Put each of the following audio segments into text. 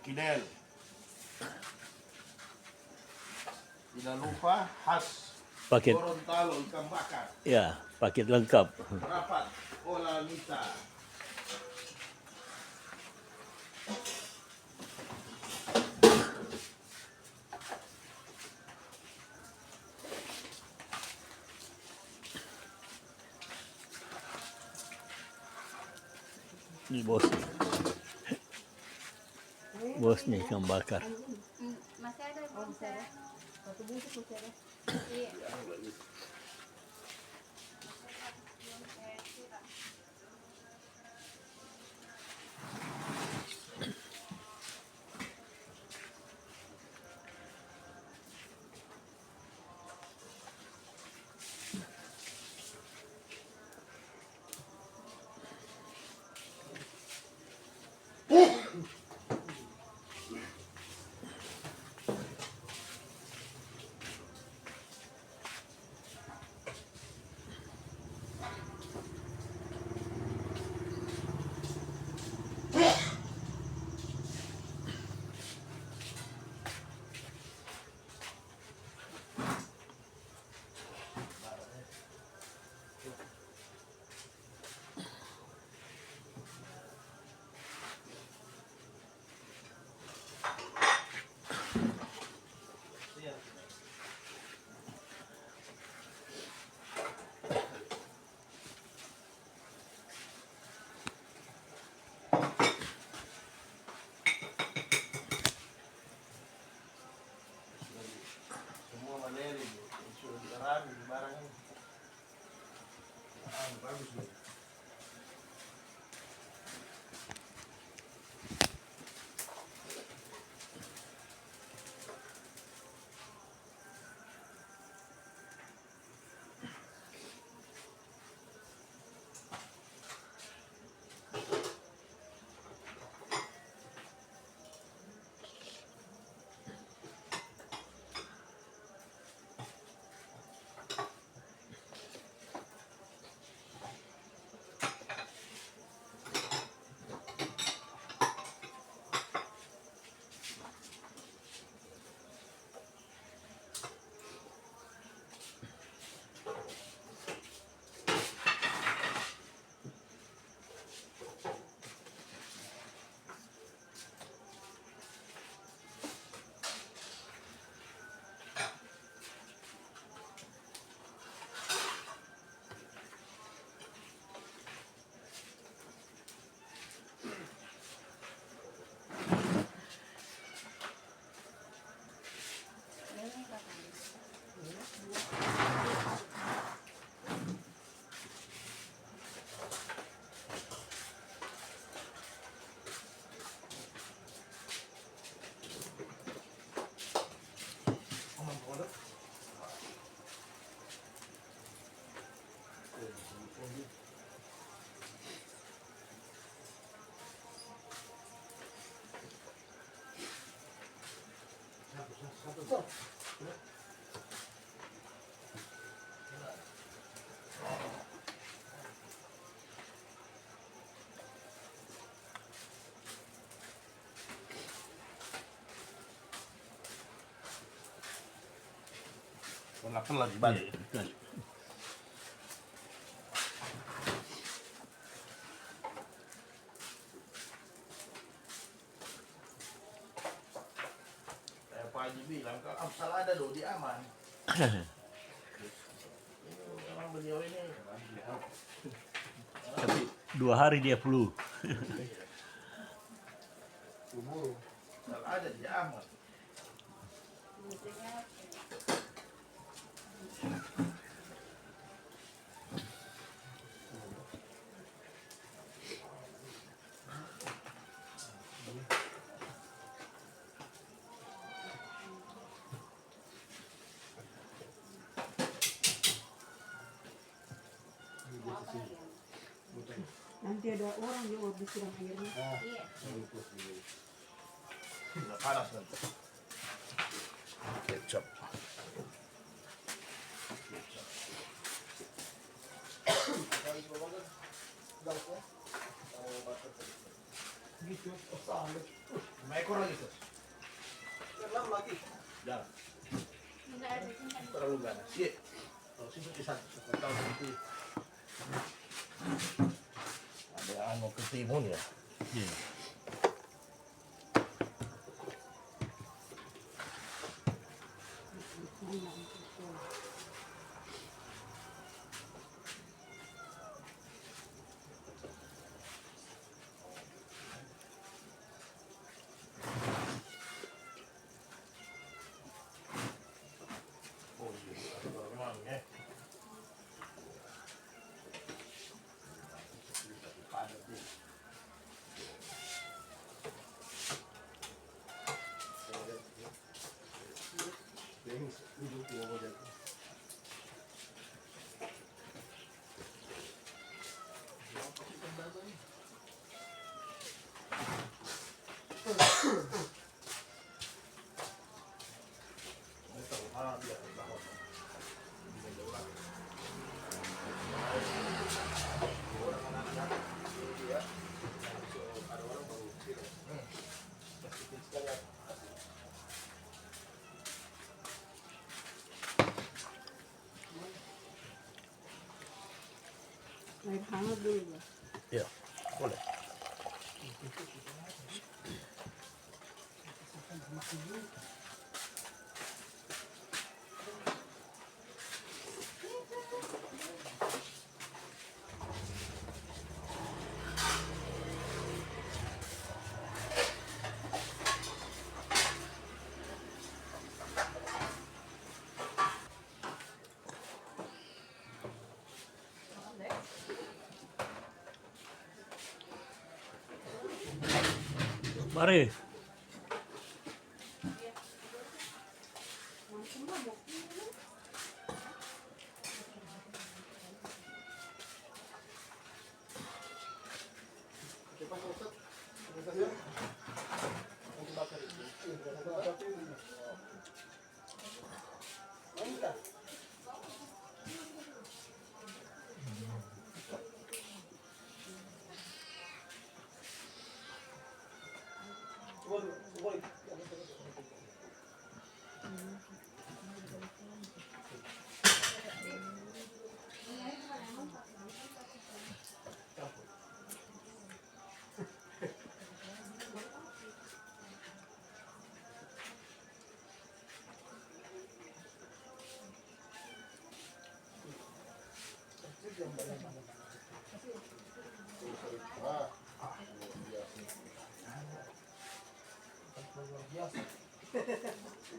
Kinel. Tidak lupa khas Paket, Gorontalo ikan bakar. ya, paket lengkap. Rapat Ola Nita. Ini bosnya. Bosnya ikan bakar. Masih ada bonsai. Satu bungkus masih ada. Iya. Semua malele sudah dikarami di barang ini. Bagus nih. Ponakan lagi balik. Kayak Pak Haji bilang, kalau Amsal ada loh, dia aman. Ini memang beliau ini. Tapi 2 hari dia flu. Kalau ada dia aman. Nanti ada orang yang mau disiram airnya. Iya. Sudah panas nanti. Kecap. Gitu, ekor lagi tuh. Enam lagi. Jangan. Enggak ada simpan. Terlalu ganas. Iya. Kalau situ di sana, tahu nanti ada anu ketimun ya. Iya. Oh iya, memang ya. Padat nih. Duduk di bawah jalan. Air hangat dulu ya. Iya, boleh. Mari.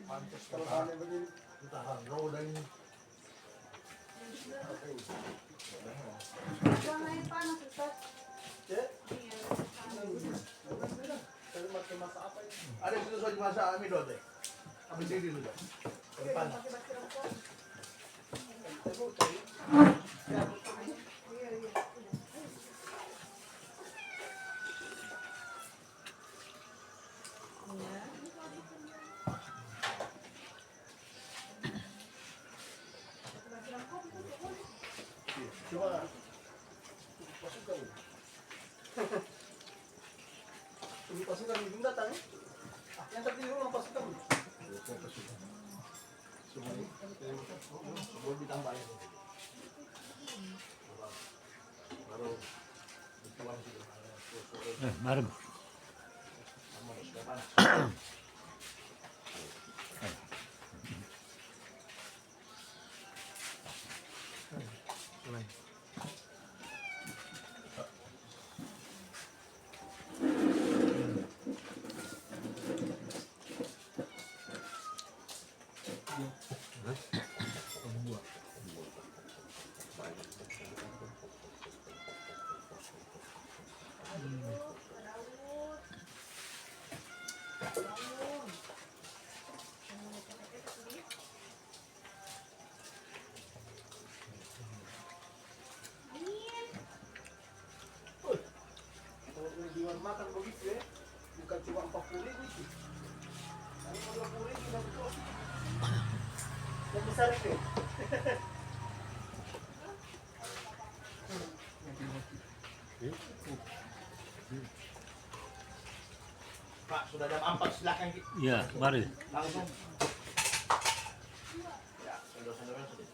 Pantas kalau begini. Tahan roda ini. Buang air panas, Ustaz. Ya, Iya. saya pakai masak apa ini? Ada yang sudah dimasak ami dode. Ambil sini dulu. Depan. Coba pasukan. Ini pasukan belum datang. Yang terpilih orang pasukan. Semua ini boleh ditambahin. Baru dituang sudah. Mari. Sama sudah panas. Kalau di warung makan begitu ya, bukan cuma 40.000 itu. Ini 50.000 satu porsi. Yang besar itu. Pak, sudah jam 4 silakan Ki. Ya, mari. Langsung. Ya, sendok-sendoknya sudah.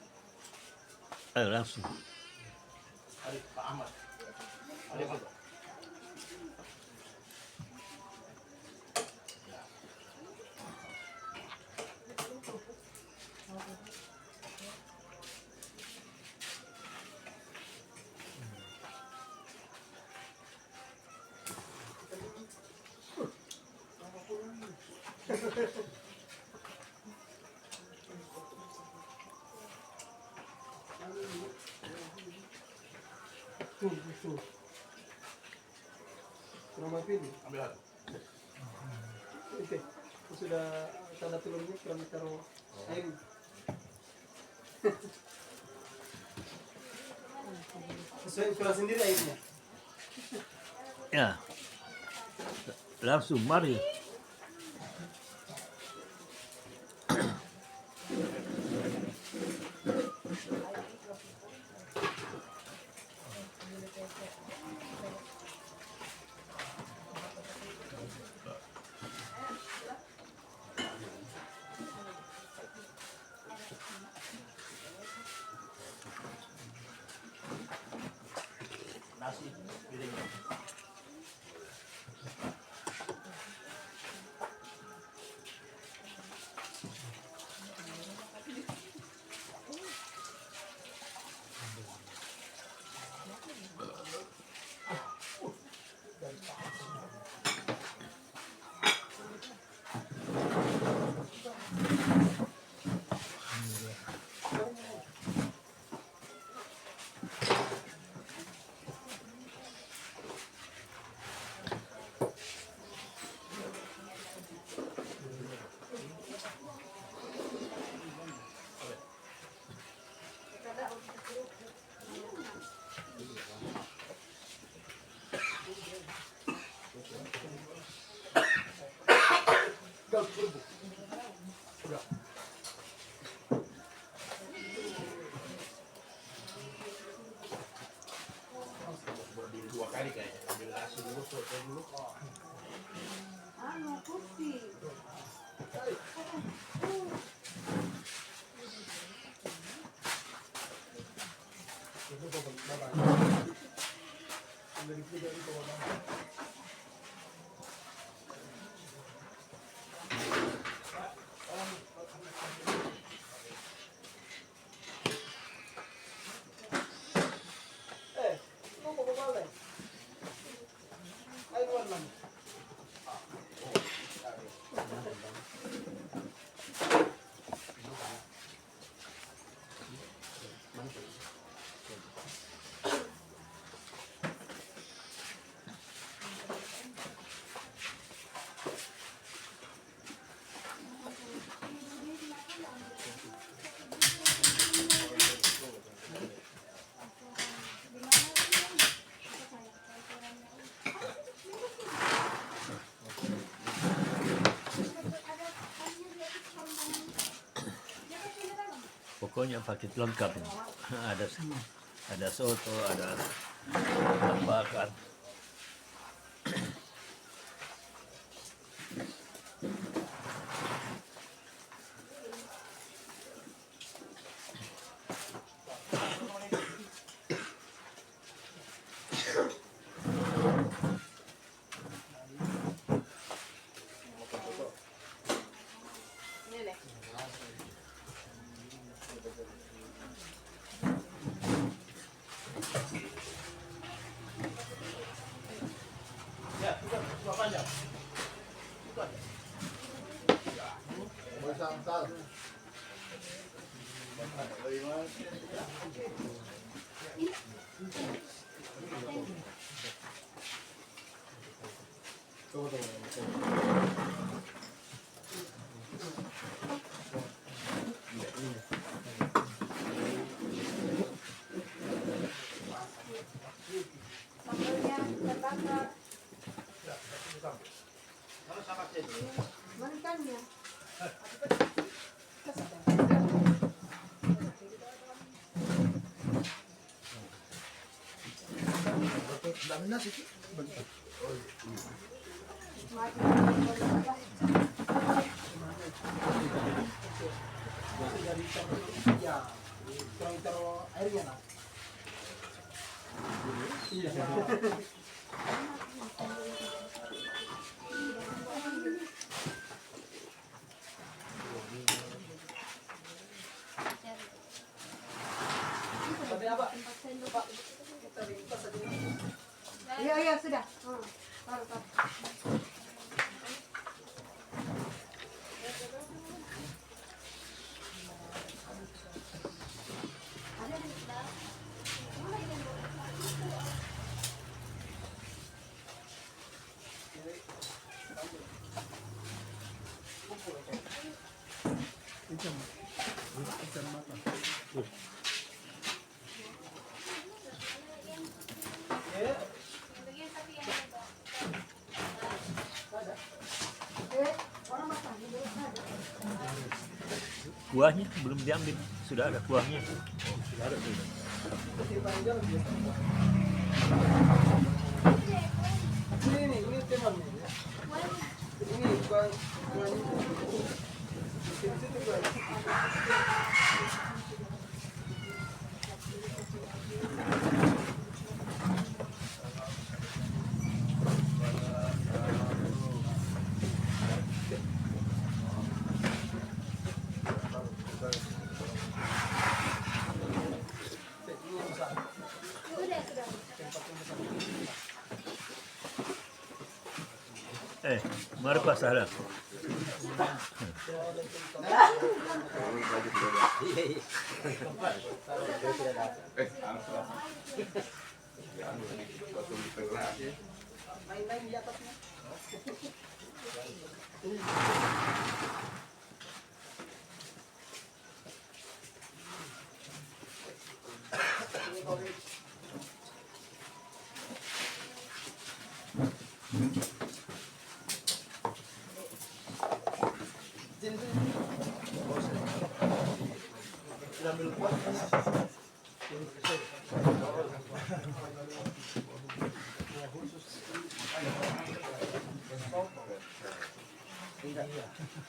Ayo langsung. Mari Pak Ahmad. Mari Pak. Tuh. Kurang pilih. Ambil satu. Oke. Sudah tanda telurnya kami taruh air. Sesuai ukuran sendiri airnya. Ya. Langsung mari. Nasi piringnya. Berdiri 2 kali kayaknya. Ambil nasi dulu, soto dulu. Anu, putih. Mau ke bawah. Air warna. Pokoknya paket lengkap ini. Ada soto, ada ikan bakar. Ini deh. Ya, sudah panjang. Itu aja. Mau sangkal. Sambalnya terbakar. Mana sama sini? Mana ikannya? Dami nasi. Jadi dari ya terong airnya lah. Iya. Tapi apa? Pak, kita dibuka saja. Iya, iya, sudah. Taruh, taruh. Kuahnya belum diambil, sudah ada kuahnya. Sudah ada tuh. Ini teman nih. Ini bukan mari Pak Sahlan. main-main di atasnya.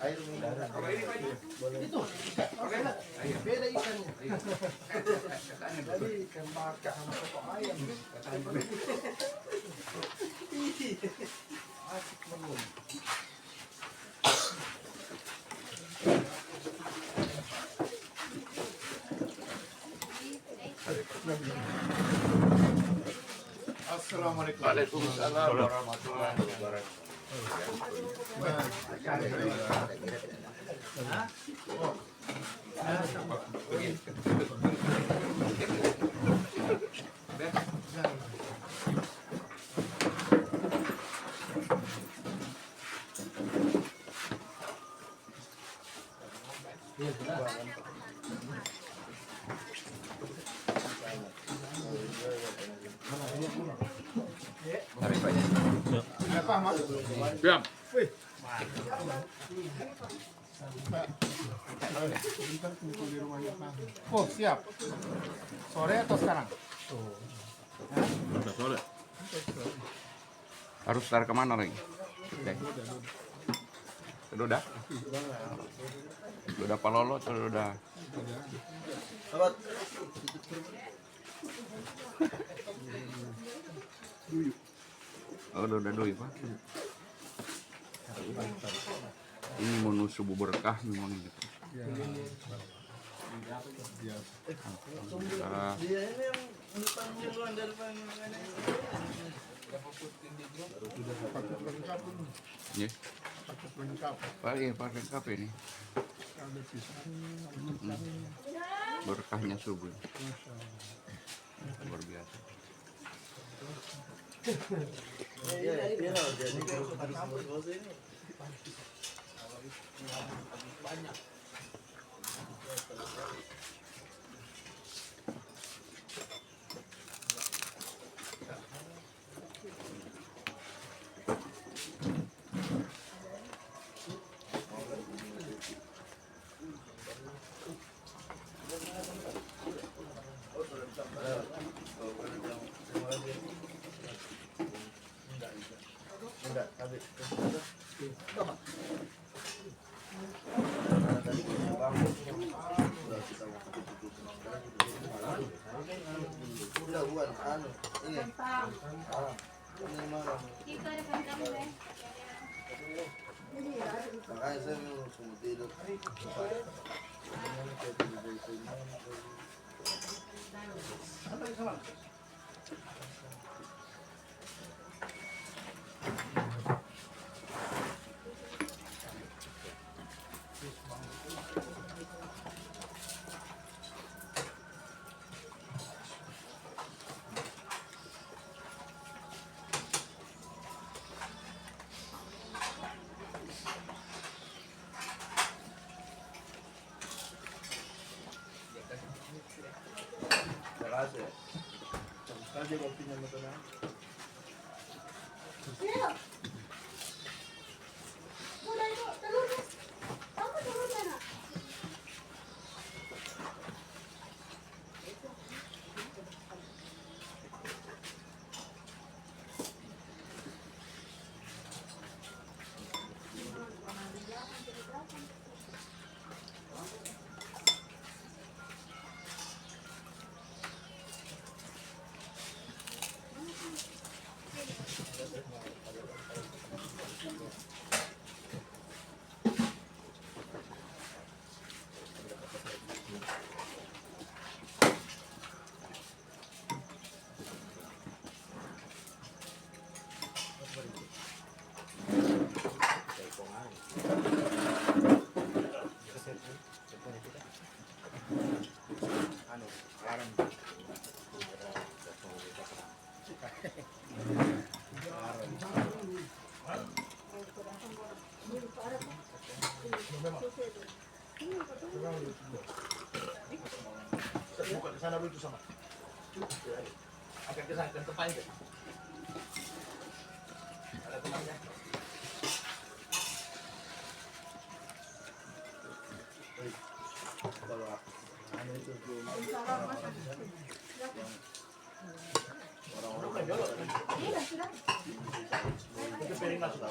Air minum. Itu beda ikannya. Jadi ikan baka sama soto ayam. Asik banget. Assalamualaikum. Waalaikumsalam warahmatullahi wabarakatuh. Apa, Mas? Siap. Oh, siap. Sore atau sekarang? Udah sore. Harus tarik kemana lagi? Sudah? Sudah palolo, sudah. Oh, udah doi, Pak. Ini menusuk berkah memang gitu. Alhamdulillah. Dia ini yang duluan daripada Paket lengkap ini. Ya, Paket lengkap. Pak, ya pakai lengkap ini. Ada pisang, Berkahnya subuh. Luar biasa. Enggak, habis. Udah bukan anu ini. Kentang. Ini mana? Kita ada kentang deh. Ini ya. Makanya saya mau semua tidur. Terasa ya. Sekali kopinya betul. Ayo. Udah itu telurnya. Kamu telurnya nak? Buka ke sana lucu sama. Akan ke sana ke depan itu. Ada temannya. Kalau anu itu belum Orang kan jolok kan. Iya sudah. Itu piring masuk.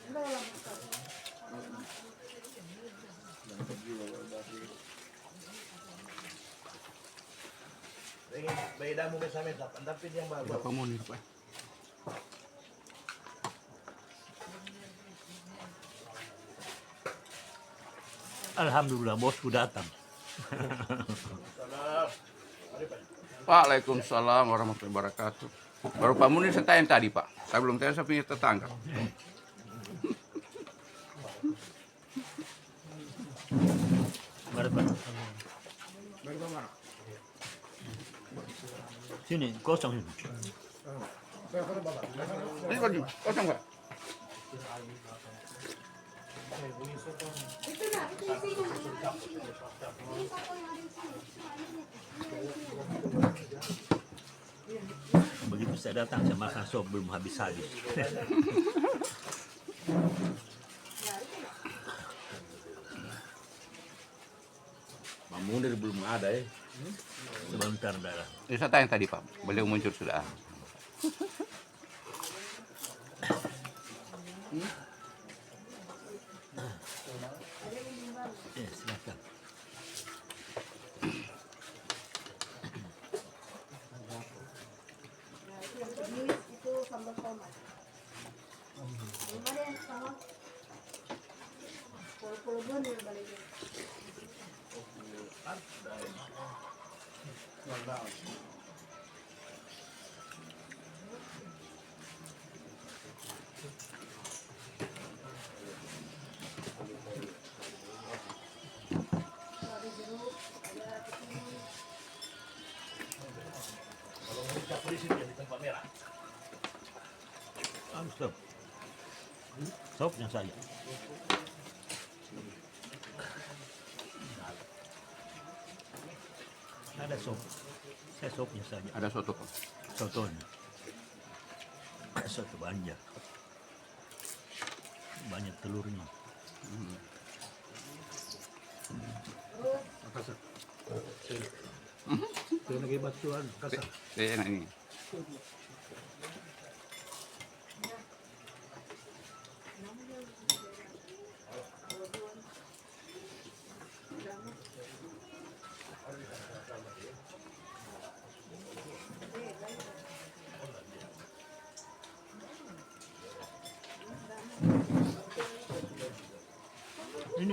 Udah lah, Ustaz. Ini beda mungkin sama tapi yang bagus. Berapa menit Pak? Alhamdulillah bos sudah datang. Salam. Mari Pak. Waalaikumsalam warahmatullahi wabarakatuh. Baru Pak Munir saya tanya tadi Pak. Saya belum tanya saya punya tetangga. Mari Pak. Sini kosong ini. Ini kosong Pak. Itu nak, itu isinya. Ini satu yang ada di sini. Begitu saya datang saya makan sop belum habis-habis. Pak Munir belum ada ya. Sebentar dah. Ini saya tanya tadi Pak. Beliau muncul sudah. Ya, silakan. Nah, itu yang penulis itu sambal tomat. Gimana yang sama? Puluh-puluh bener baliknya. Ada jeruk, ada ketimun. Kalau mau dicap di sini di tempat merah. Stop. Sopnya saja. Ada sop. Saya sopnya saja. Ada soto Pak. Sotonya. Soto banyak. Banyak telurnya. Saya lagi batuan, 嗯 Enak ini.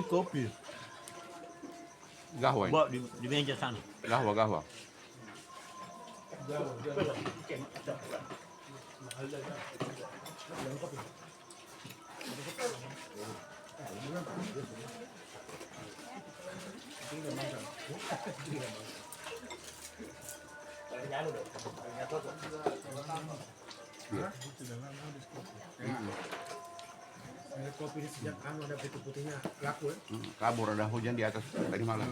Ini kopi. Gahwa ini. Bawa di meja sana. Gahwa. Kopi ini sejak ada putih-putihnya laku ya. Kabur ada hujan di atas tadi malam.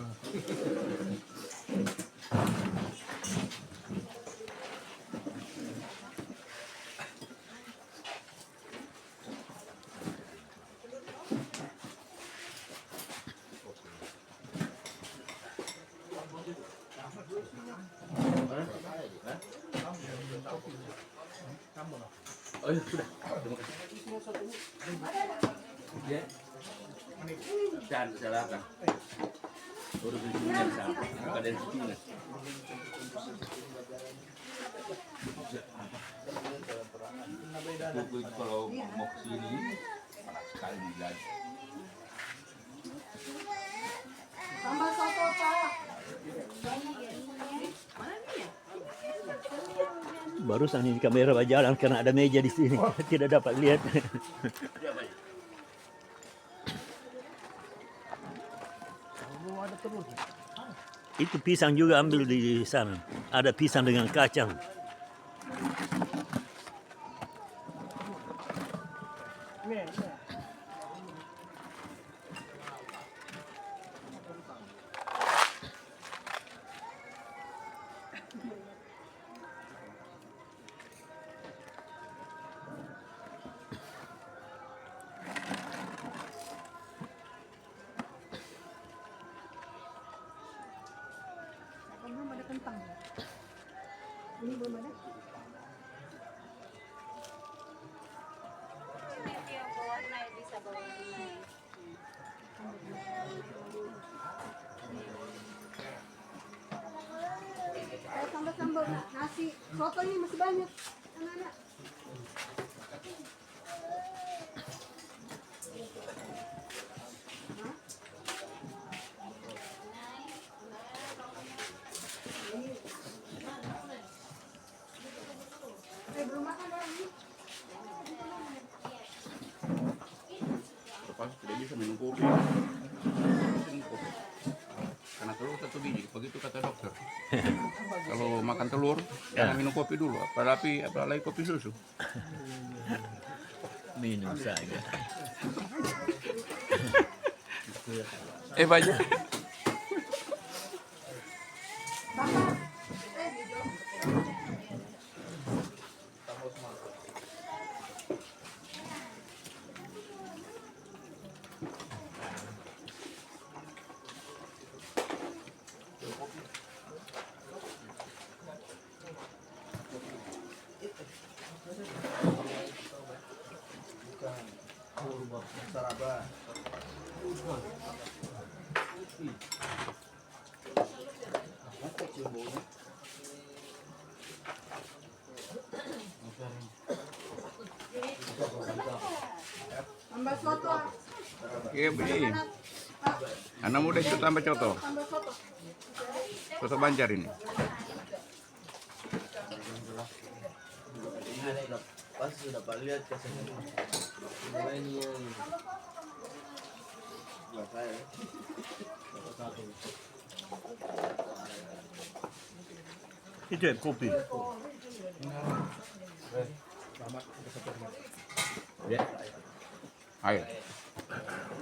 Oh ya sudah. Terima kasih. Ya. Dan silakan. Urus di sini sama. Ada di sini. Buku itu kalau mau ke sini sekali jadi. Tambah soto, Pak. Barusan ini kamera berjalan karena ada meja di sini. Tidak dapat lihat. Itu pisang juga ambil di sana. Ada pisang dengan kacang. Belum ada kentang. Ini belum ada. Tambah nasi soto ini masih banyak anak-anak. Belum makan orang ini. Lepas tidak bisa minum kopi. Minum kopi. Karena telur satu biji, begitu kata dokter. Kalau makan telur, jangan minum kopi dulu, apalagi kopi susu. Minum saja. Baju. Saraba. Tambah soto. Iya, beli. Anak muda itu tambah coto. Tambah soto. Coto Banjar ini. Pas sudah Pak lihat kesini. Ini yang berapa ya? Itu ya kopi. Ya. Ayo.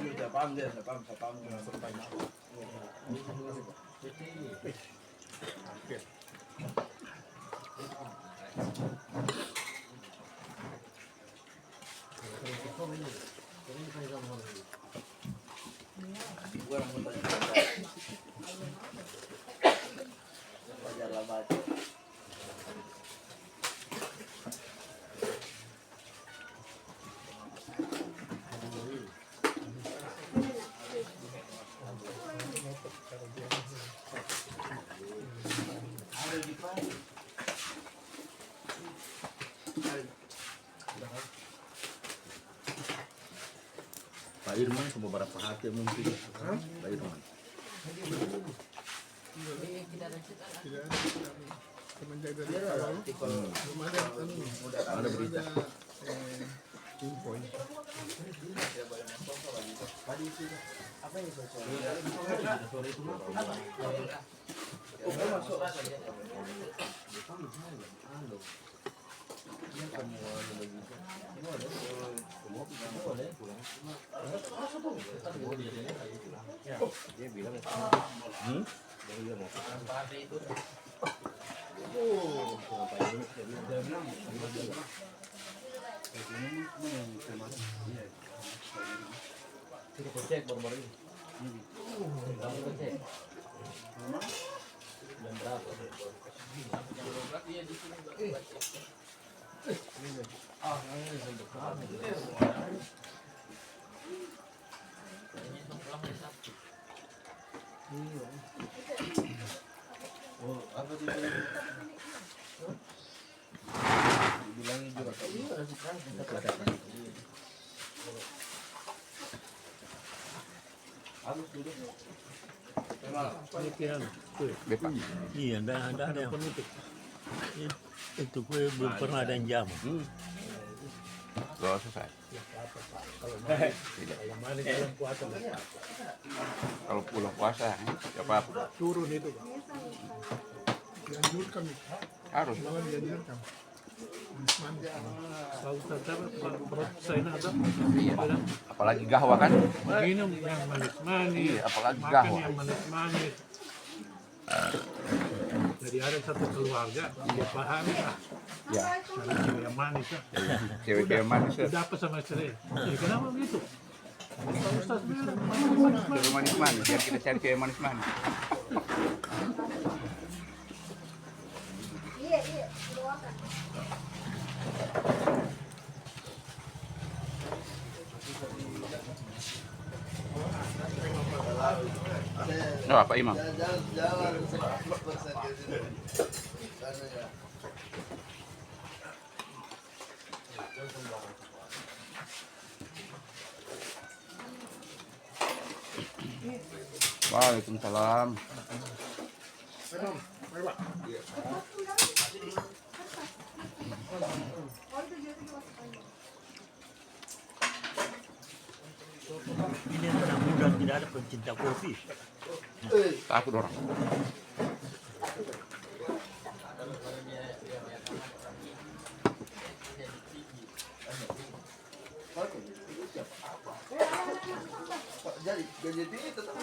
Udah paham dia, udah paham. Irman ke beberapa hati mungkin. Pak Irman. Semenjak dari awal belum ada Ada berita. info ini. Bepa. Iya, ada yang itu kue belum pernah ada yang jamu. Kalau selesai. Tidak. Kalau pulang puasa, tidak apa-apa. Turun itu Pak. Dianjurkan Harus. malah dianjurkan. Manis. Kalau tetap saya ada Iya. Apalagi gahwa kan? minum yang manis-manis, Iya, apalagi makan gahwa. yang manis-manis. Jadi ada satu keluarga dia paham lah, Ya, cara cewek yang manis lah. cewek yang manis ya. Udah apa sama saya? Jadi kenapa begitu? Ustaz bilang manis-manis. Cewek manis-manis, biar kita cari cewek manis-manis. Iya, doakan. Oh, Pak Imam. Waalaikumsalam. Ini anak muda tidak ada pencinta kopi. Takut orang. Jadi tinggi tetap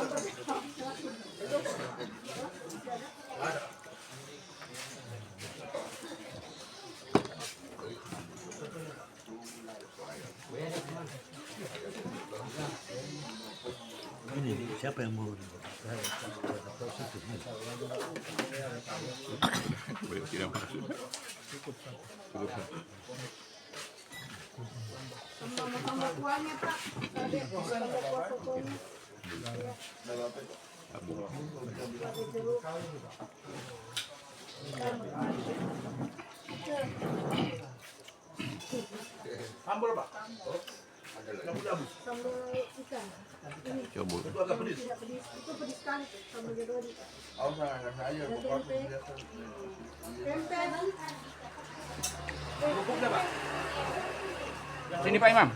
Ini siapa yang mau? Tidak masuk. Tambah kuahnya Pak. Tadi tambah kuah sotonya. Ambul Pak. Sambal ikan. Ini Coba. Itu agak pedis. tidak pedis. Itu pedis sekali Pak. Sambal jadwali Pak. Oh, saya saya Tempe. Tempe. Bubuknya Pak. Sini Pak Imam.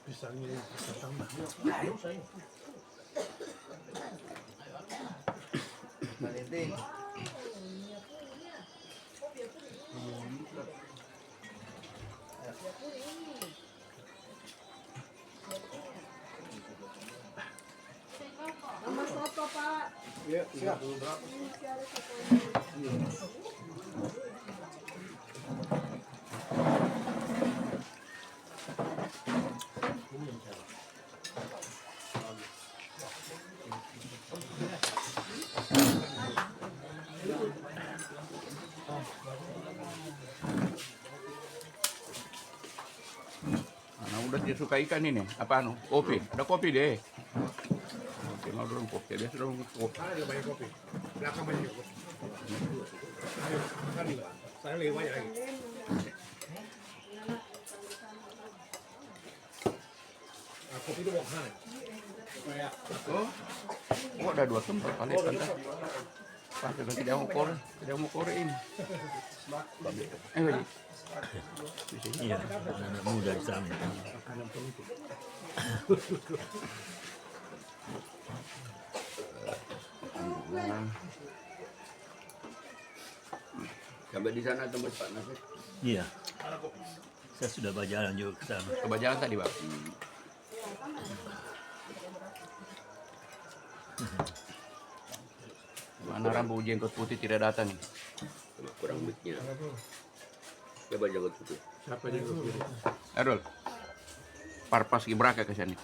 Pisangnya bisa tambah. Sama soto Pak. Iya, siap. Ini masih ada sotonya. Nah, udah dia suka ikan ini. Apa anu? Kopi. Ada kopi deh. Oke, mau dong kopi. Dia sudah mau kopi. Ada banyak kopi. Belakang banyak kopi. Ayo, makan nih. Saya lebih banyak lagi. Kopi itu mau sana. Kayak Oh, ada 2 tempat paling pantas. Pasti tidak mau korein. Wajib. Iya, anak muda di sana. makanan penting. Sampai di sana tempat Pak Nasir. Iya. Saya sudah berjalan juga ke sana. Coba jalan tadi, Pak. Mana rambut jenggot putih tidak datang nih? Kurang mic-nya. Coba jenggot putih. Siapa yang kiri? Errol. Parpas Gibraka ke sini.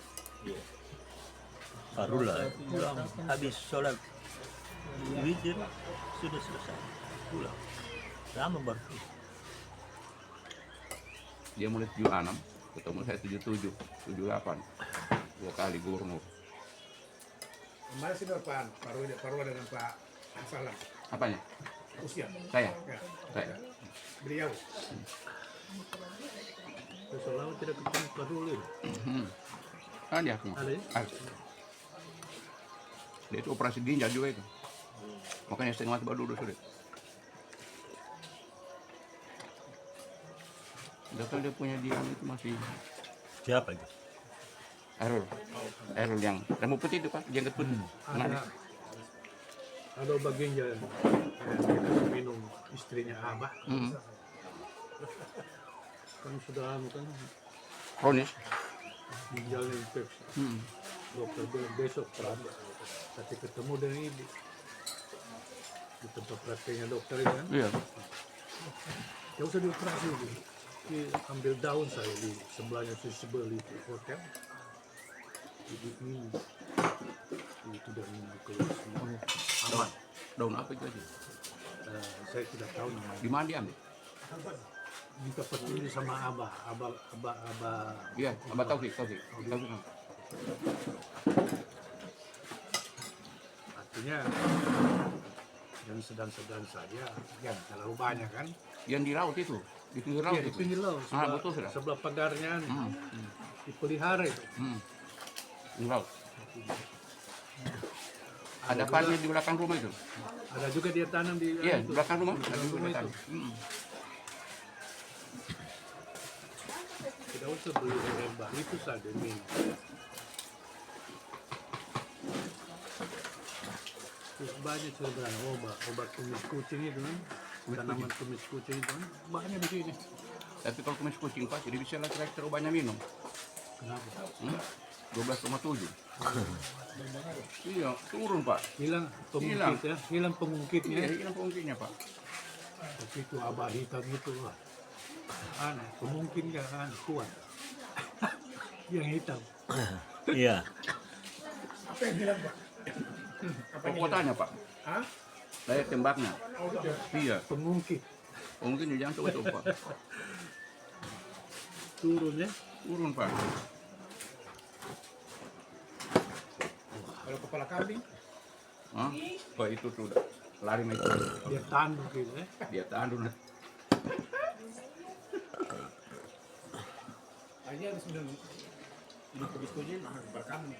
Barulah pulang habis sholat witir sudah selesai pulang. Lama baru. Dia mulai 76, ketemu saya 77, 78. 2 kali gubernur. Kemarin sih Pak Parwa dengan Pak Salam. Apanya? Usia. Saya. Ya. Saya. Beliau. Selama tidak ketemu peduli. Kan dia semua. Ada ya? Ada. Dia itu operasi ginjal juga itu. Makanya setengah mati baru dulu sudah. Betul dia punya diam itu masih Siapa itu? Errol yang rambut putih itu Pak, jenggot putih. Ada bagiannya minum istrinya Abah. Kan sudah kan Kronis. Ginjalnya infeksi. Dokter bilang besok terlambat. Tapi ketemu dengan ibu di tempat prakteknya dokter itu kan. Iya. Ya usah dioperasi itu. Ambil daun saya di sebelahnya sebelah itu hotel. Ibu ini itu dari keluar semua aman. Daun apa itu aja? Saya tidak tahu namanya. Di mana diambil? Minta petunjuk sama Abah. Iya, Abah Taufik. Artinya yang sedang-sedang saja, yang terlalu banyak kan? Yang di laut itu, di pinggir laut Iya, di itu. pinggir laut. Betul sudah. Sebelah pagarnya dipelihara itu. Di laut. Ada pannya di belakang rumah itu. Ada juga dia tanam di Iya, itu. di belakang rumah. Di Ada belakang juga rumah dia itu. tanam. Tidak usah beli herbal itu saja minum. Terus banyak sebenarnya obat kumis kucing itu kan, tanaman kumis kucing itu kan banyak di sini. Tapi kalau kumis kucing Pak, jadi bisa laki-laki terlalu banyak minum. Kenapa? 12,7. Iya, turun Pak. Hilang pengungkit Hilang. ya, hilang pengungkitnya. Iya, hilang pengungkitnya Pak. Tapi itu abah hitam itu lah. Aneh, pemungkin nggak kuat. Yang hitam. Iya. Apa yang hilang Pak? Kekuatannya Pak. Hah? Daya tembaknya. Iya, Pengungkit. mungkin jangan coba itu Pak. Turun ya. Turun Pak. Kalau kepala kambing, Hah? Pak itu sudah lari naik. dia tanduk gitu ya. Dia tahan Aja harus minum kumis kucing, kepala kambing.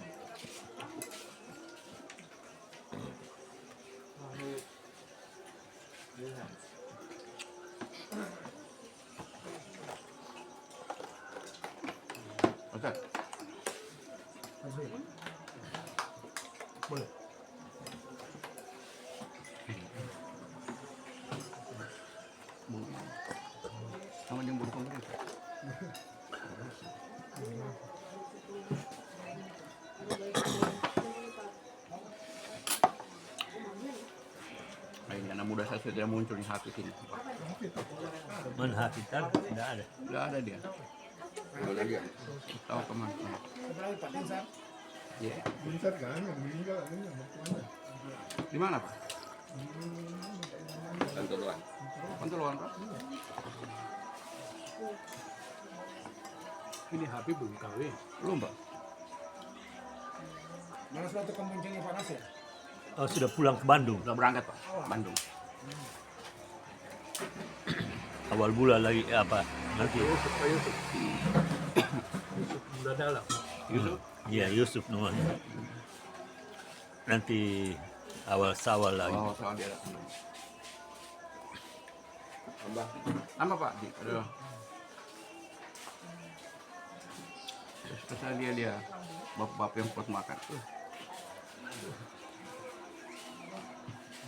Ustaz, Boleh. sama jemput pemerintah. Nah, ini anak muda saya sudah muncul di hati sini. Mana Hafitan? Tidak ada. Tidak ada dia. Tidak dia. Tahu kemana? Iya. Bisa kan, meninggal ini Di mana Pak? Pantuluan. Pantuluan, Pak. Ini HP belum kawin. Belum, Pak. Mana suatu kemuncungnya panas ya? Oh, sudah pulang ke Bandung. Udah berangkat, Pak. Bandung. Awal bulan lagi apa? Nanti. Yusuf, Pak Yusuf. Yusuf Muda Dalam. Yusuf. Iya, Yusuf namanya. Nanti awal Sawal lagi. Oh, soal dia. Tambah, Pak. Aduh. Terus dia bapak-bapak yang buat makan.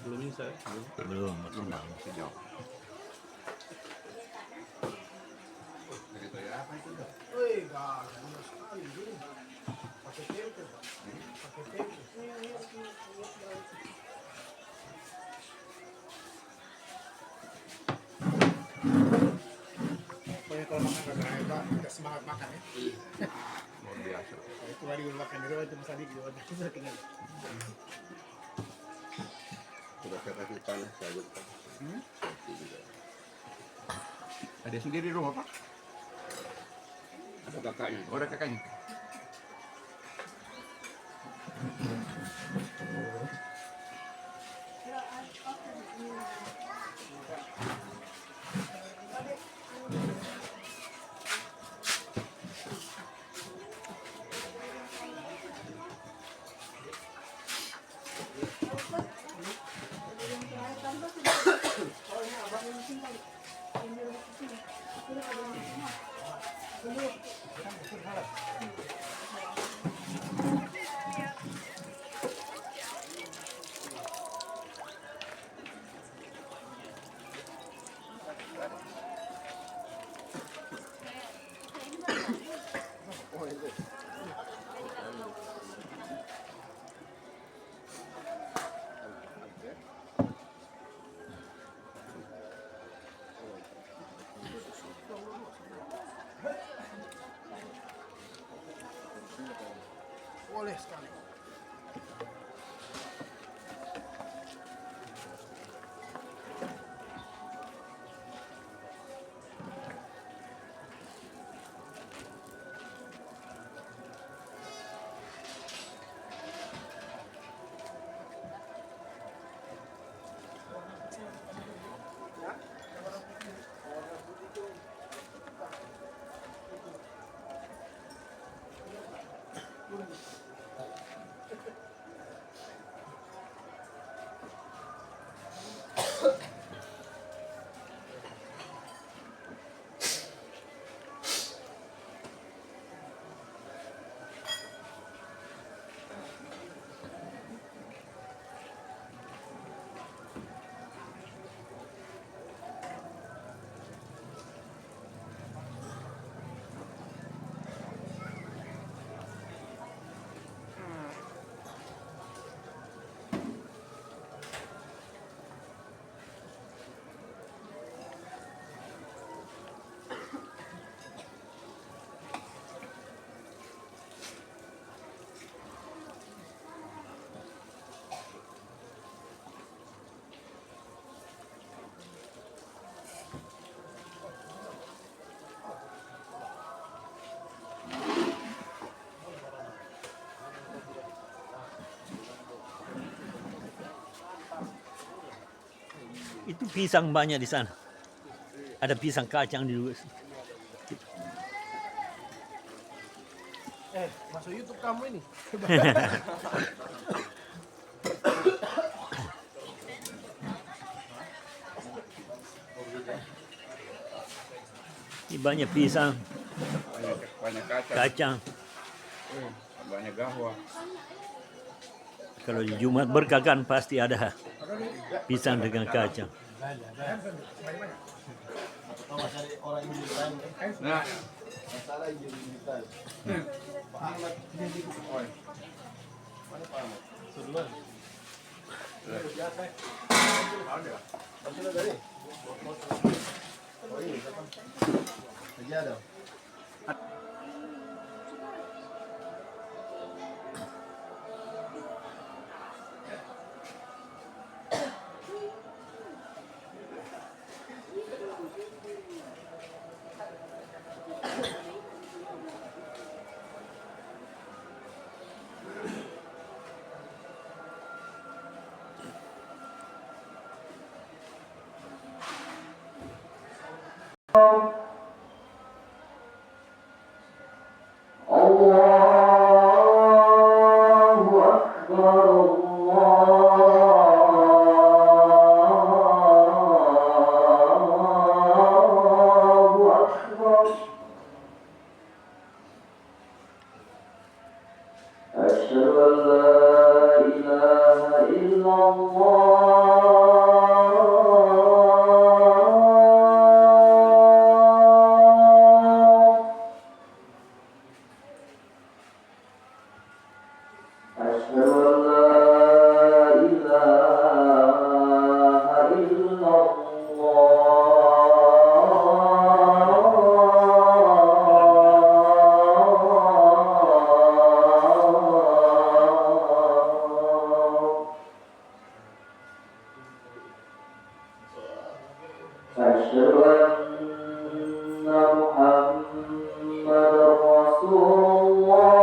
Belum bisa ya? Belum, Belum, Pak. Sejauh. Wih, banyak sekali ini. Pakai tempe, Pak. Pakai tempe. Pokoknya kalau makan kagak hebat, kita semangat makan ya. Luar biasa. Itu hari makan di rumah itu Mas Adi di rumah itu sudah kenyang. Sudah saya kasih panas saja. Ada sendiri di rumah, Pak? Ada kakaknya. Oh, ada kakaknya. Boleh sekali. Itu pisang banyak di sana. Ada pisang kacang di luar. Masuk YouTube kamu ini. Ini banyak pisang, Banyak kacang. kacang. Banyak gahwa. Kalau di Jumat berkah kan pasti ada pisang dengan kacang. Nah, Masalah identitas. Pak Ahmad ini Oi. Mana Pak Ahmad? Sudah. Sudah dari. Oh ini siapa? Aja ada. أشهد أن لا إله إلا الله أشهد أن لا إله إلا الله أشهد أن محمدا رسول الله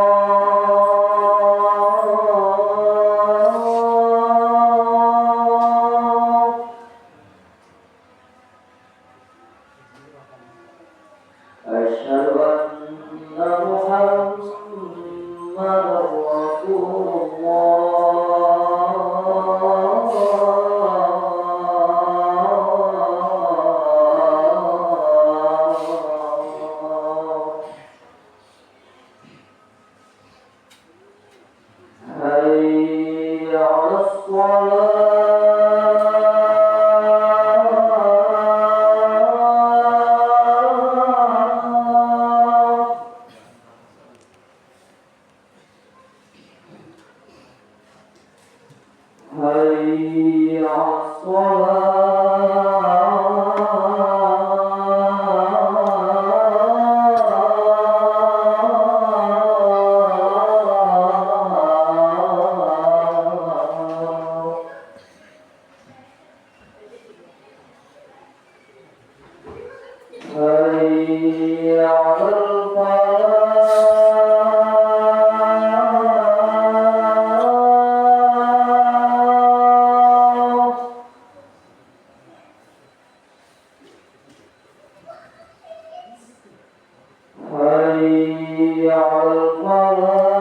أشهد أن محمدا رسول الله حي على الصلاة حي على الصلاة حي على الفلاح حي على الفلاح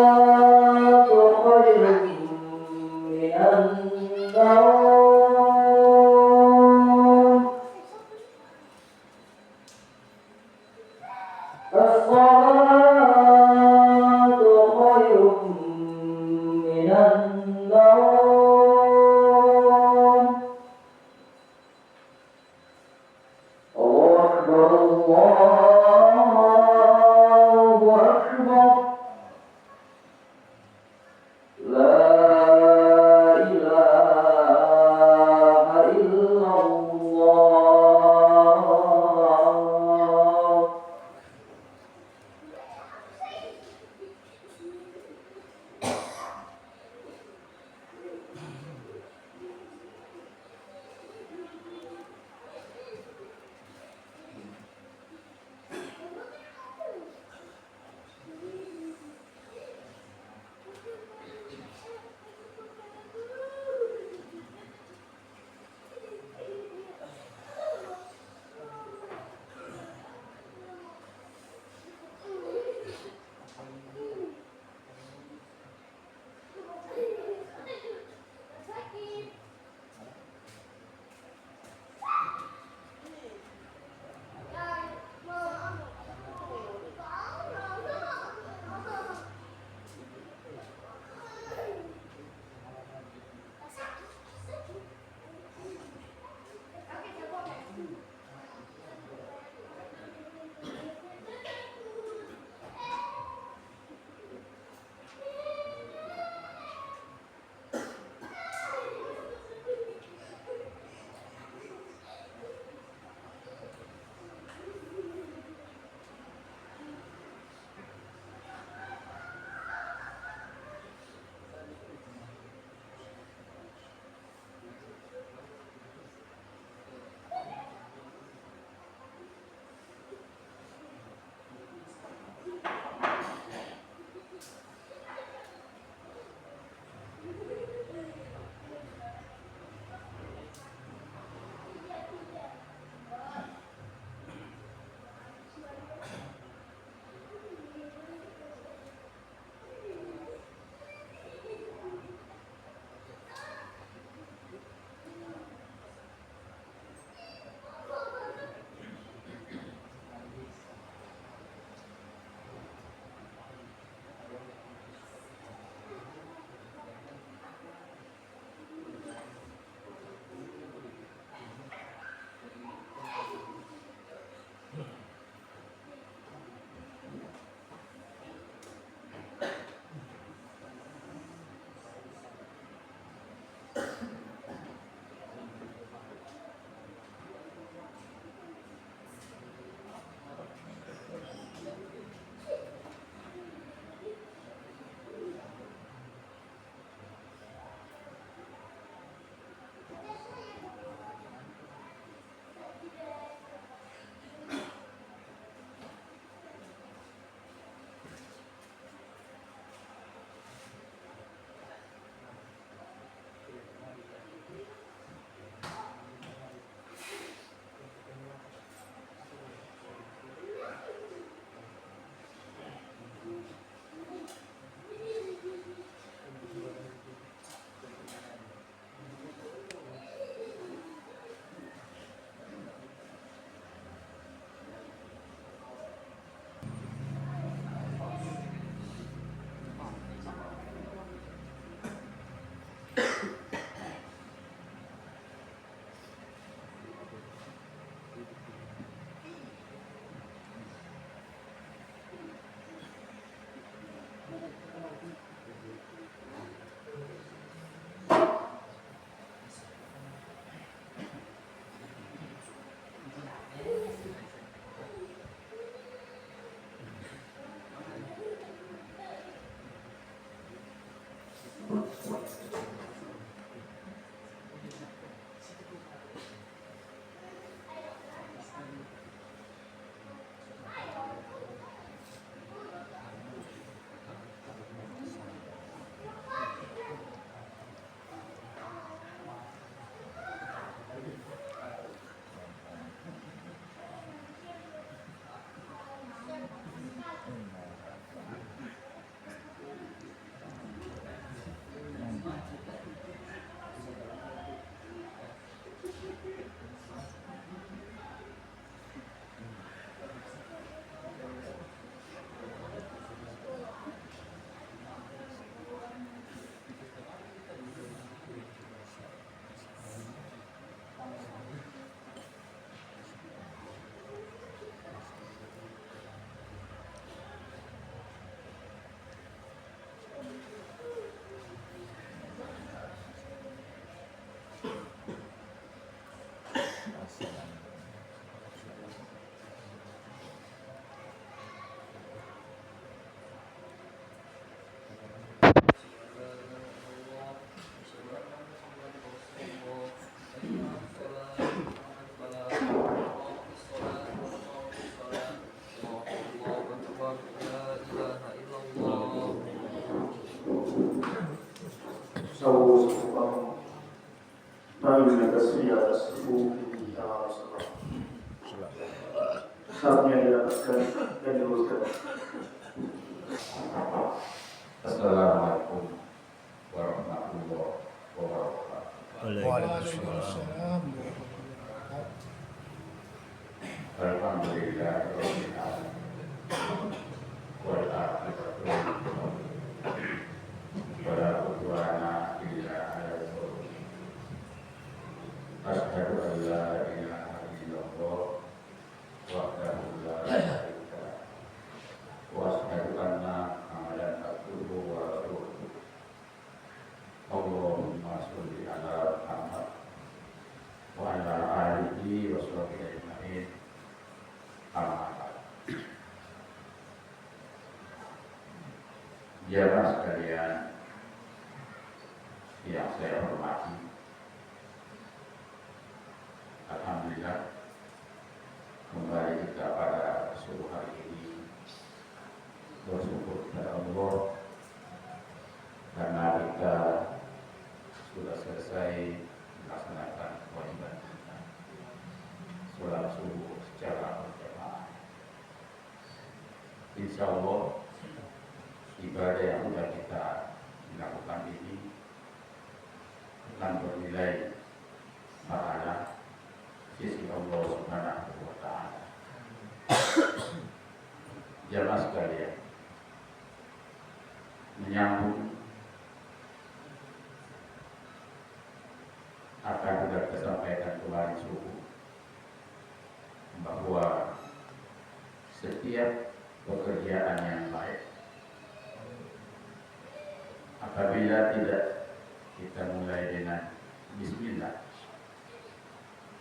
الصلاة خير من النوم الصلاة خير من النوم الله أكبر الله أكبر لا إله إلا الله سووا صفوفهم بين تسوية الصفوف يا رسول الله. Saatnya didapatkan dan diluruskan. Assalamualaikum warahmatullahi wabarakatuh. Waalaikumsalam. Alhamdulillah rabbil alamin. Wal aqibatu wala udwana illa 'alal zalimin. Asyhadu an la ilaha illallah wahdahu la syarika lah. Wa asyhadu anna Muhammadan abduhu wa rasuluh. Allahumma sholli ala Muhammad wa ala alihi wa sahbihi ajma'in. Amma ba'd. Jamaah sekalian yang saya hormati, alhamdulillah kembali kita pada subuh hari ini bersyukur kepada Allah karena kita sudah selesai melaksanakan kewajiban kita sholat subuh secara berjamaah. Insya Allah ibadah yang sudah kita lakukan ini akan bernilai pahala sisi Allah Subhanahu wa Ta'ala. Jamaah sekalian, menyambung apa yang sudah kita sampaikan kemarin subuh, bahwa setiap pekerjaan yang baik apabila tidak kita mulai dengan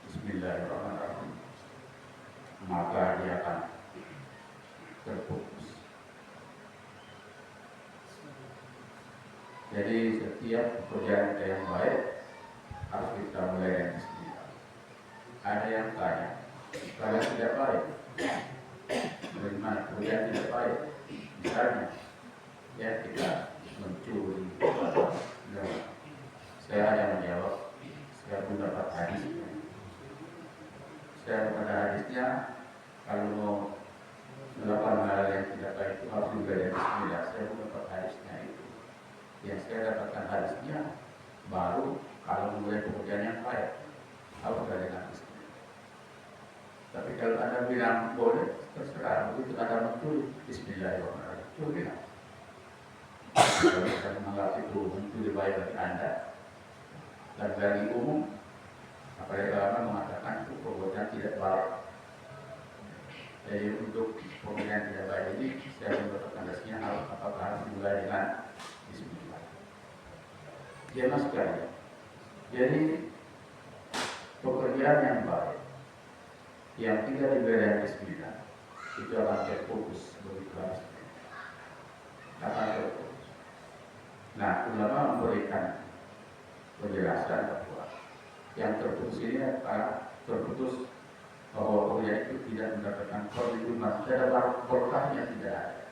Bismillahirrahmanirrahim, maka dia akan terputus. Jadi setiap pekerjaan kita yang baik harus kita mulai dengan Bismillah. Ada yang tanya, kalau tidak baik, bagaimana pekerjaan tidak baik? Misalnya, ya kita mencuri. Saya hanya menjawab, saya pun dapat hadis. Saya pada hadisnya, kalau mau melakukan hal yang tidak baik itu harus juga dari Bismillah. Saya pun dapat hadisnya itu. Yang saya dapatkan hadisnya baru kalau mulai pekerjaan yang baik harus juga dengan Bismillah. Tapi kalau Anda bilang boleh, terserah. Begitu Anda mencuri, Bismillahirrahmanirrahim. Curilah. Kalau saya menganggap itu mencuri baik bagi Anda dan bagi umum, apalagi ulama mengatakan itu perbuatan tidak baik. Jadi untuk pekerjaan tidak baik ini saya mendapatkan dasarnya apakah harus dimulai dengan Bismillah. Jemaah sekalian, jadi pekerjaan yang baik yang tidak dimulai dengan Bismillah itu akan terputus begitu saja. Akan terputus. Nah, ulama memberikan penjelasan bahwa yang terputus ini adalah terputus bahwa pekerjaan itu tidak mendapatkan perlindungan, tidak ada berkahnya, tidak ada.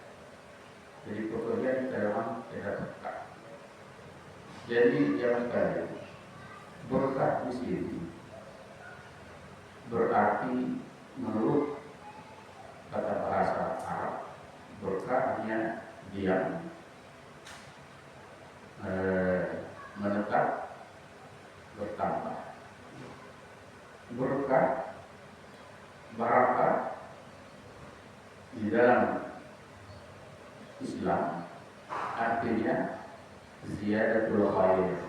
Jadi pekerjaan itu memang tidak berkah. Jadi jangan sekali berkah di sini berarti menurut kata bahasa Arab berkah artinya diam, menetap, bertambah. Berkah, barakah di dalam Islam artinya ziyadatul khair.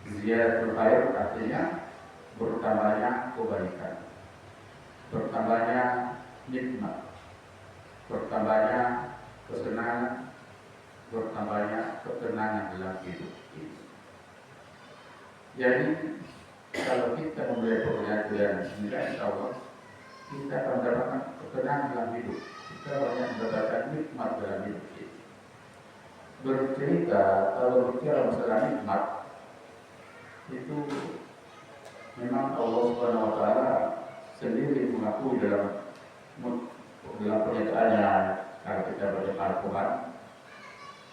Ziyadatul khair artinya bertambahnya kebaikan, bertambahnya nikmat, bertambahnya kesenangan, bertambahnya ketenangan dalam hidup ini. Jadi kalau kita dan bismillah, insya Allah kita akan mendapatkan ketenangan dalam hidup. Kita banyak mendapatkan nikmat dalam hidup kita. Bercerita, kalau bicara masalah nikmat, itu memang Allah Subhanahu wa Ta'ala sendiri mengakui dalam pernyataannya. Kalau kita baca Al-Quran,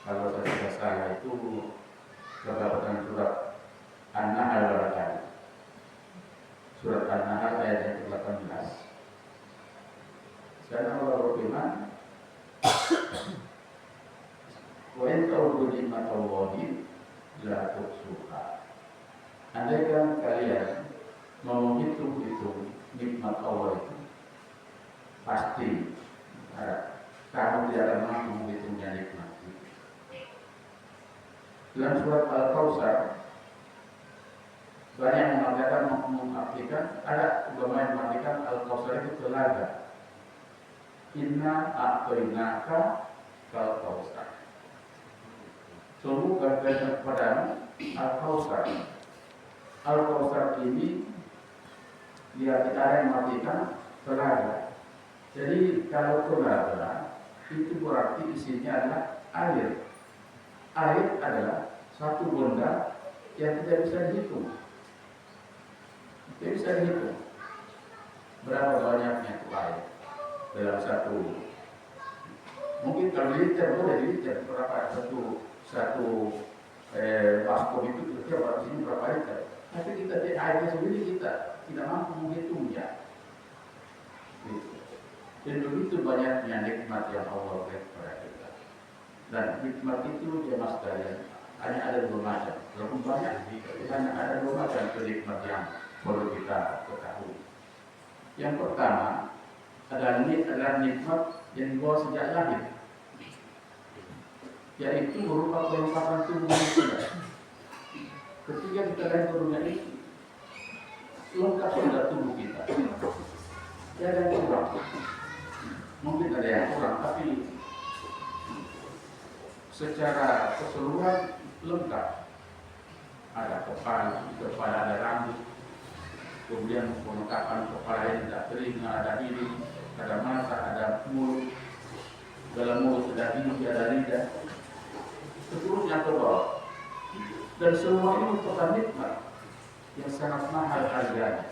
kalau saya tidak salah itu terdapat surat An-Nahl barangkali. Surat An-Nahl ayat yang ke-18. Sana Allah berfirman, wa in ta'uddu ni'matallahi la tuhsuha. Andaikan kalian mau menghitung-hitung nikmat Allah itu, pasti kamu tidak akan mampu menghitungnya nikmat itu. Dalam surat Al-Kautsar banyak mengartikan, ada ulama yang mengartikan Al-Kautsar itu telaga. Inna a'tainaka kal-Kautsar. Sungguh kami kepadamu Al-Kautsar. Al-Kautsar ini dia ada yang mengartikan telaga. Jadi kalau telaga itu berarti isinya adalah air. Air adalah satu benda yang tidak bisa dihitung. Tidak bisa dihitung berapa banyaknya itu air dalam satu. Mungkin kalau liter boleh liter berapa satu baskom itu kira-kira sini berapa liter. Tapi kita airnya sendiri kita tidak mampu menghitungnya. Dan begitu banyaknya nikmat yang Allah berikan kepada kita. Dan nikmat itu dia mas sekalian hanya ada dua macam. Walaupun banyak, hanya ada dua macam nikmat yang perlu kita ketahui. Yang pertama adalah nikmat yang dibawa sejak lahir, yaitu berupa kelengkapan tubuh manusia. Ketika kita lahir ke dunia ini, lengkap sudah tubuh kita. Tidak ada yang kurang. Mungkin ada yang kurang, tapi secara keseluruhan lengkap. Ada kepala ada rambut, kemudian perlengkapan kepala yang tidak telinga, ada hidung, ada mata, ada mulut, dalam mulut ada gigi, ada lidah, seluruhnya ke bawah. Dan semua ini merupakan nikmat yang sangat mahal harganya.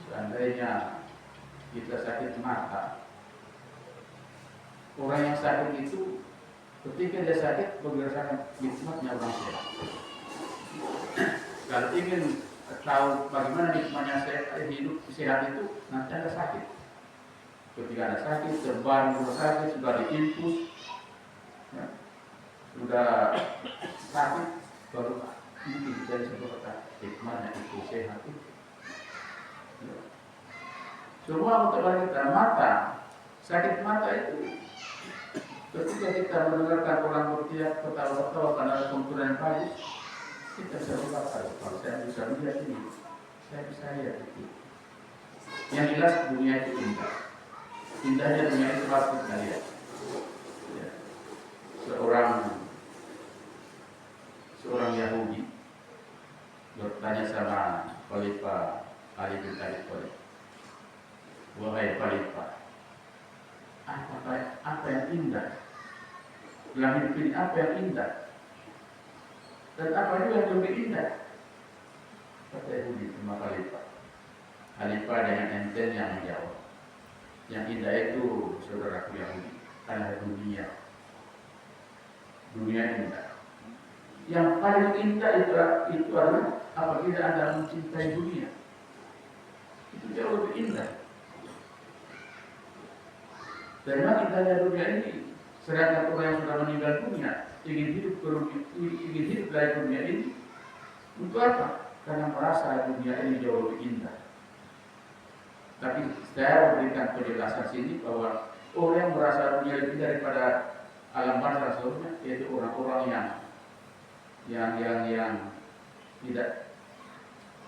Seandainya kita sakit mata, orang yang sakit itu ketika dia sakit berdasarkan nikmatnya orang sehat. Kalau ingin tahu bagaimana nikmatnya hidup sehat itu, nanti ada sakit. Ketika ada sakit, terbaring rumah sakit, sudah diinfus, ya, sudah sakit, baru mungkin bisa disebut nikmatnya itu sehat itu. Ya. Semua untuk kita mata, sakit mata itu ketika kita mendengarkan orang bertiap ketawa-ketawa karena ada tontonan yang bagus, kita bisa berkata, kalau saya bisa melihat ini, saya bisa lihat itu. Yang jelas dunia itu indah. Indahnya dunia itu pasti kita lihat. Ya. Seorang Yahudi bertanya sama Khalifah Ali bin Abi Thalib, wahai Khalifah, apa yang indah? Dalam hidup ini apa yang indah? Dan apa juga yang lebih indah? Kata Yahudi sama Khalifah. Khalifah dengan enten yang menjawab, yang indah itu saudaraku Yahudi adalah dunia. Dunia indah. Yang paling indah itu adalah apabila Anda mencintai dunia. Itu jauh lebih indah. Dan memang indahnya dunia ini, sedangkan orang yang sudah meninggal dunia ingin hidup dari dunia ini untuk apa? Karena merasa dunia ini jauh lebih indah. Tapi saya memberikan penjelasan sini bahwa orang yang merasa dunia lebih daripada alam barzah sebelumnya, yaitu orang-orang yang tidak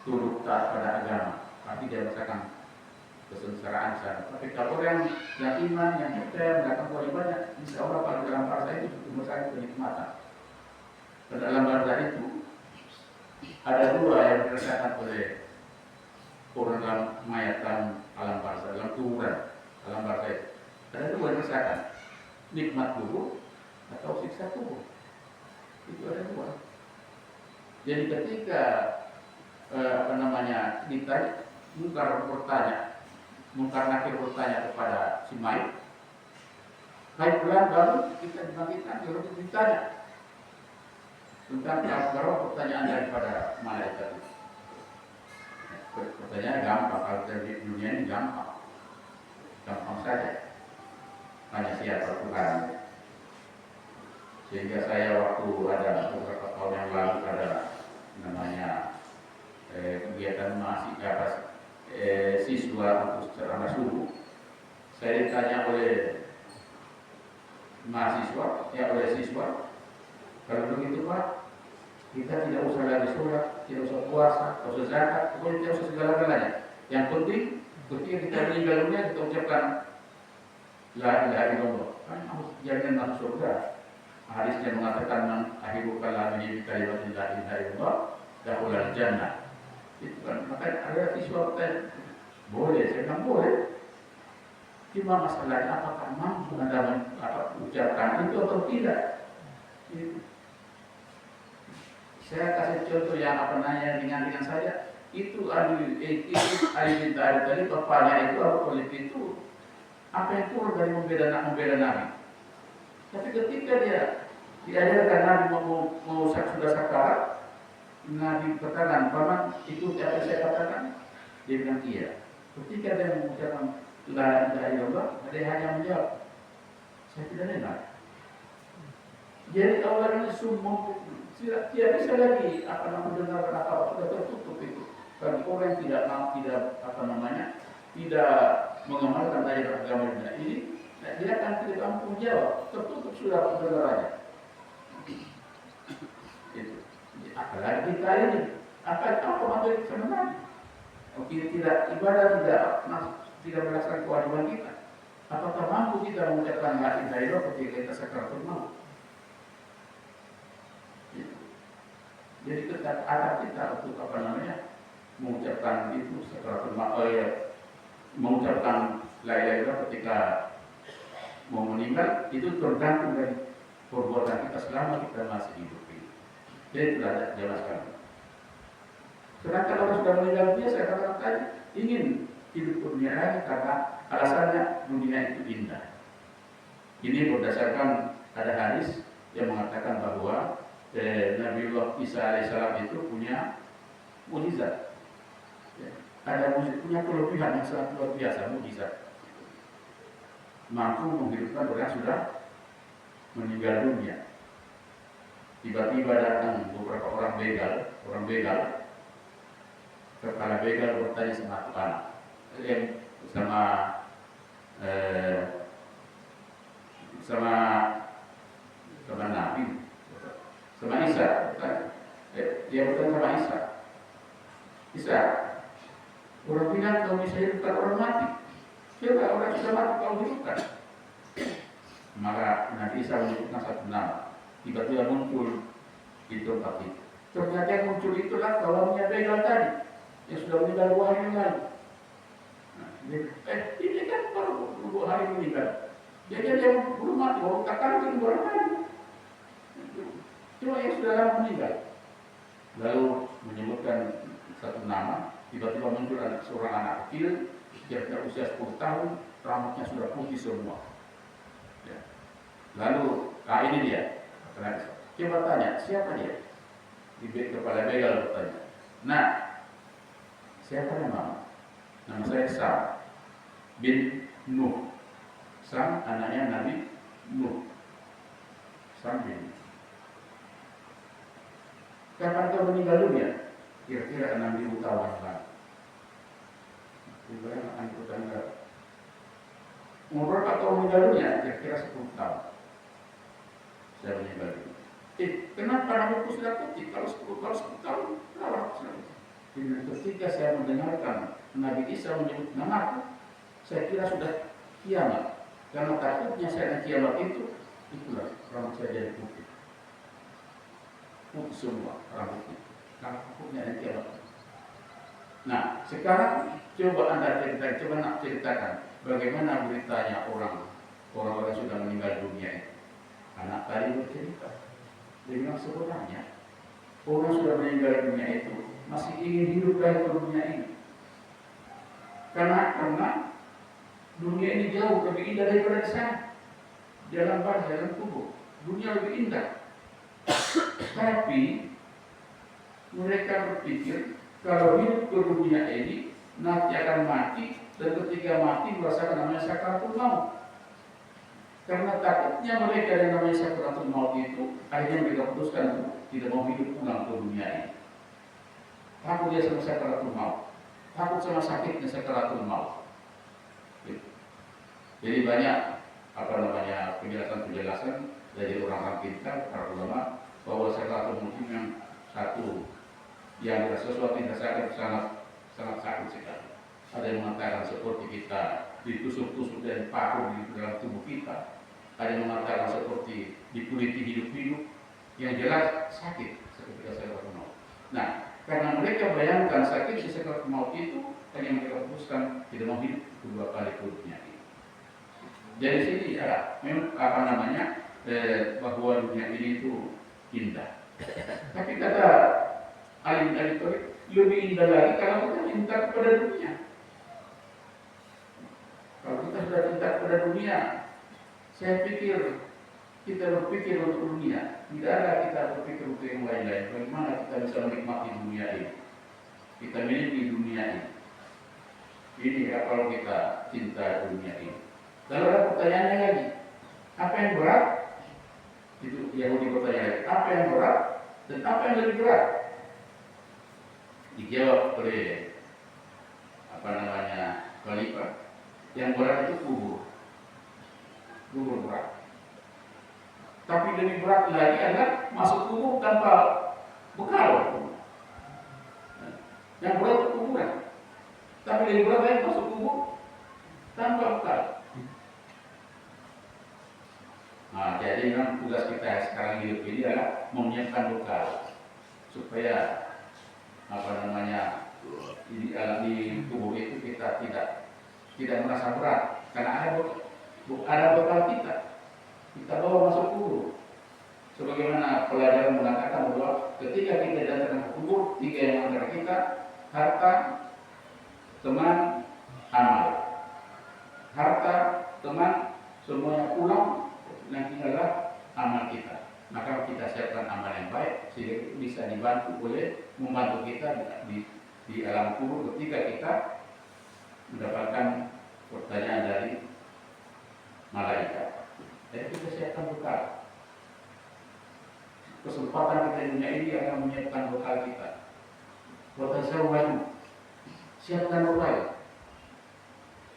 tunduk taat pada agama, tapi dia merasakan kesengsaraan sana. Tapi kalau orang yang iman, yang percaya, melakukan paling banyak, insya Allah kalau dalam barzah itu merasakan kenikmatan. Dan dalam barzah itu ada dua yang dirasakan oleh orang dalam mayatan alam barzah, dalam kuburan alam barzah itu. Ada dua rasakan, nikmat kubur atau siksa kubur. Itu ada dua. Jadi ketika ditanya, mungkar nakir bertanya kepada si mayit, baik bulan baru kita dibangkitkan, lalu ditanya tentang beberapa pertanyaan daripada malaikat itu. Pertanyaan gampang, kalau dari dunia ini gampang saja. Hanya siapa Tuhan. Sehingga saya waktu ada beberapa tahun yang lalu ada kegiatan siswa untuk ceramah subuh. Saya ditanya oleh siswa, kalau begitu Pak, kita tidak usah lagi sholat, tidak usah puasa, tidak usah zakat, pokoknya tidak usah segala-galanya. Yang penting ketika kita meninggal dunia kita ucapkan la ilaha illallah, kan harus jaminan masuk surga. Hadisnya mengatakan man akhiru kalamihi bi kalimatin la ilaha illallah dakhulal jannah. Itu kan, maka ada siswa bertanya, boleh, saya bilang boleh. Cuma masalahnya apakah mampu Anda ucapkan itu atau tidak? Itu. Saya kasih contoh yang ringan-ringan saja. Itu Ali bin Thalib tadi, bapaknya itu Abu Thalib itu apa yang kurang dari membela Nabi. Tapi ketika dia diajarkan Nabi mau sudah sakarat, Nabi katakan, paman itu apa saya katakan? Dia bilang iya. Ketika dia mengucapkan la ilaha illallah, dia hanya menjawab, saya tidak dengar. Jadi awalnya semua tidak bisa lagi mendengar apa sudah tertutup itu. Bagi orang yang tidak mengamalkan ajaran agama ini, dia akan tidak mampu menjawab, tertutup sudah pendengarannya. Itu. Apalagi kita ini, apa materi sebenarnya? Kita tidak ibadah, tidak melaksanakan kewajiban kita. Apakah mampu kita mengucapkan la ilaha illallah ketika kita sakaratul maut? Jadi tetap ada kita untuk mengucapkan itu sakaratul maut, mengucapkan la ilaha illallah ketika mau meninggal, itu tergantung dari perbuatan kita selama kita masih hidup ini. Jadi tidak jelaskan. Sedangkan orang sudah meninggal dunia, saya katakan tadi, ingin hidup dunia lagi karena alasannya dunia itu indah. Ini berdasarkan ada hadis yang mengatakan bahwa Nabiullah Isa alaihissalam itu punya mukjizat. Ya, punya kelebihan yang sangat luar biasa, mukjizat. Mampu menghidupkan orang yang sudah meninggal dunia. Tiba-tiba datang beberapa orang begal, kepala begal bertanya sama Tuhan, sama Nabi, sama Isa. Dia bertanya sama Isa, orang bilang kau bisa hidupkan orang mati. Coba orang sudah mati kau hidupkan. Maka Nabi Isa menyebutkan satu nama. Tiba-tiba muncul di tempat itu. Ternyata yang muncul itulah kawannya begal tadi yang sudah meninggal 2 hari yang lalu. Ini kan baru 2 hari meninggal. Jadi dia belum mati, orang katakan itu orang lain. Cuma yang sudah lama meninggal. Lalu menyebutkan satu nama, tiba-tiba muncul seorang anak kecil, kira-kira usia 10 tahun, rambutnya sudah putih semua. Ya. Lalu, ini dia. Coba tanya, siapa dia? Kepala begal bertanya. Nah, siapa nama? Nama saya Sam bin Nuh. Sam anaknya Nabi Nuh. Sam bin. Kapan kau meninggal dunia? Kira-kira 6.000 tahun lalu. Kira-kira 6.000 tahun lalu. Umur berapa kau meninggal dunia? Kira-kira 10 tahun. Saya meninggal dunia. Kenapa rambutku sudah putih? Kalau 10 tahun, kenapa rambutku sudah putih? Ketika saya mendengarkan Nabi Isa menyebut namaku, saya kira sudah kiamat. Karena takutnya saya kiamat itulah rambut saya jadi putih. Putih semua rambutnya. Karena takutnya kiamat. Nah, sekarang coba Anda ceritakan bagaimana beritanya orang-orang sudah meninggal dunia ini. Anak tadi bercerita, dia bilang sebenarnya orang sudah meninggal dunia itu masih ingin hidup dari dunia ini. Karena dunia ini jauh lebih indah daripada di sana. Dalam badan, dalam tubuh, dunia lebih indah. Tapi mereka berpikir kalau hidup ke dunia ini nanti akan mati, dan ketika mati merasakan namanya sakaratul maut. Karena takutnya mereka yang namanya sakaratul maut itu, akhirnya mereka putuskan tidak mau hidup pulang ke dunia ini. Takut dia sama sakaratul maut, takut sama sakitnya sakaratul maut. Jadi banyak penjelasan dari orang-orang pintar, para ulama, bahwa sakaratul maut itu yang satu, yang sesuatu yang sangat sakit sekali. Ada yang mengatakan seperti kita ditusuk-tusuk dan paku di dalam tubuh kita. Ada yang mengatakan seperti dikuliti hidup-hidup, yang jelas sakit seperti sakaratul maut. Nah, karena mereka bayangkan sakit di sakaratul maut itu, yang mereka putuskan tidak mau hidup kedua kali hidupnya ini. Jadi sini ada bahwa dunia ini itu indah. Tapi kata alim-alim lebih indah lagi kalau kita cinta kepada dunia. Kalau kita sudah cinta kepada dunia, saya pikir kita berpikir untuk dunia, tidak ada kita berpikir untuk yang lain-lain. Bagaimana kita bisa menikmati dunia ini? Kita miliki dunia ini. Ini kalau kita cinta dunia ini. Lalu ada pertanyaannya lagi, apa yang berat? Itu Yahudi bertanya lagi, apa yang berat dan apa yang lebih berat? Dijawab oleh khalifah, yang berat itu kubur berat. Tapi lebih berat lagi adalah masuk kubur tanpa bekal. Yang berat itu kuburan. Tapi lebih berat lagi masuk kubur tanpa bekal. Nah, jadi memang tugas kita sekarang hidup ini adalah menyiapkan bekal supaya di tubuh itu kita tidak merasa berat karena ada bekal kita bawa masuk kubur. Sebagaimana pelajaran mengatakan bahwa ketika kita datang ke kubur, 3 yang antara kita, harta, teman, amal. Harta, teman, semuanya pulang, nanti adalah amal kita. Maka kita siapkan amal yang baik sehingga bisa membantu kita di alam kubur ketika kita mendapatkan pertanyaan dari malaikat. Jadi kita siapkan bekal. Kesempatan kita di dunia ini akan menyiapkan bekal kita. Watasawwadu, siapkan bekal.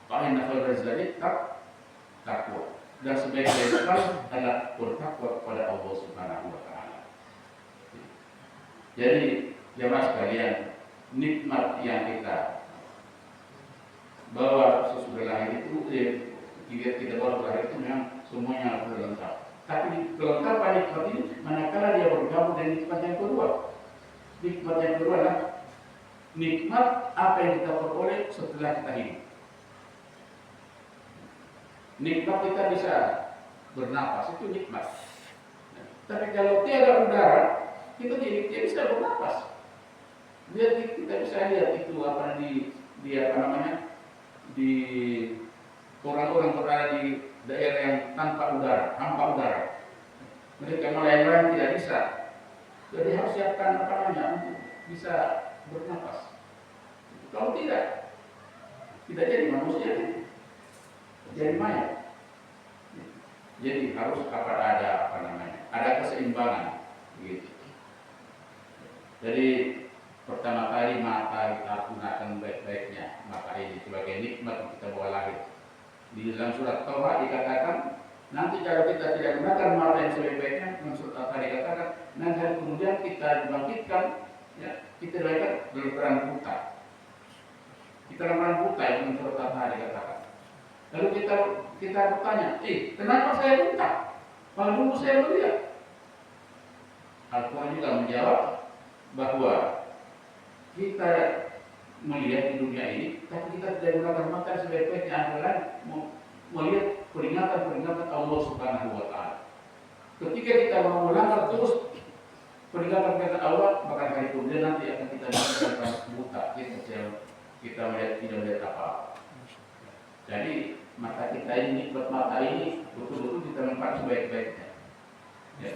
Inna khairaz zadi takwa. Dan sebaik-baik bekal adalah bertakwa kepada Allah Subhanahu wa taala. Jadi, jemaah sekalian, nikmat yang kita bawa sesudah lahir itu, kita bawa lahir itu memang semuanya sudah lengkap. Tapi kelengkapan nikmat ini, manakala dia bergabung dengan nikmat yang kedua. Nikmat yang kedua adalah nikmat apa yang kita peroleh setelah kita hidup. Nikmat kita bisa bernapas, itu nikmat. Tapi kalau tiada udara, kita tidak bisa bernapas. Kita bisa lihat itu di orang-orang berada di daerah yang tanpa udara, hampa udara. Mereka melayang tidak bisa. Jadi harus siapkan untuk bisa bernapas. Kalau tidak jadi manusia, jadi mayat. Jadi harus ada keseimbangan, gitu. Jadi pertama kali mata kita gunakan baik-baiknya, mata ini sebagai nikmat yang kita bawa lahir. Di dalam surat Taubah dikatakan, nanti kalau kita tidak gunakan mata yang sebaik-baiknya, dalam surat Taubah dikatakan, nanti kemudian kita dibangkitkan, ya, kita dibangkitkan dalam keadaan buta. Kita dalam keadaan buta yang dalam surat Taubah dikatakan. Lalu kita bertanya, kenapa saya buta? Kalau dulu saya melihat. Al-Quran juga menjawab bahwa kita melihat di dunia ini, tapi kita tidak gunakan mata sebaik-baiknya adalah melihat peringatan-peringatan Allah Subhanahu wa Ta'ala. Ketika kita mau melanggar terus peringatan-peringatan Allah, maka hari kemudian nanti akan kita mengatakan buta, kita melihat tidak melihat apa. Jadi mata kita ini, buat mata ini betul-betul kita manfaatkan sebaik-baiknya. Ya.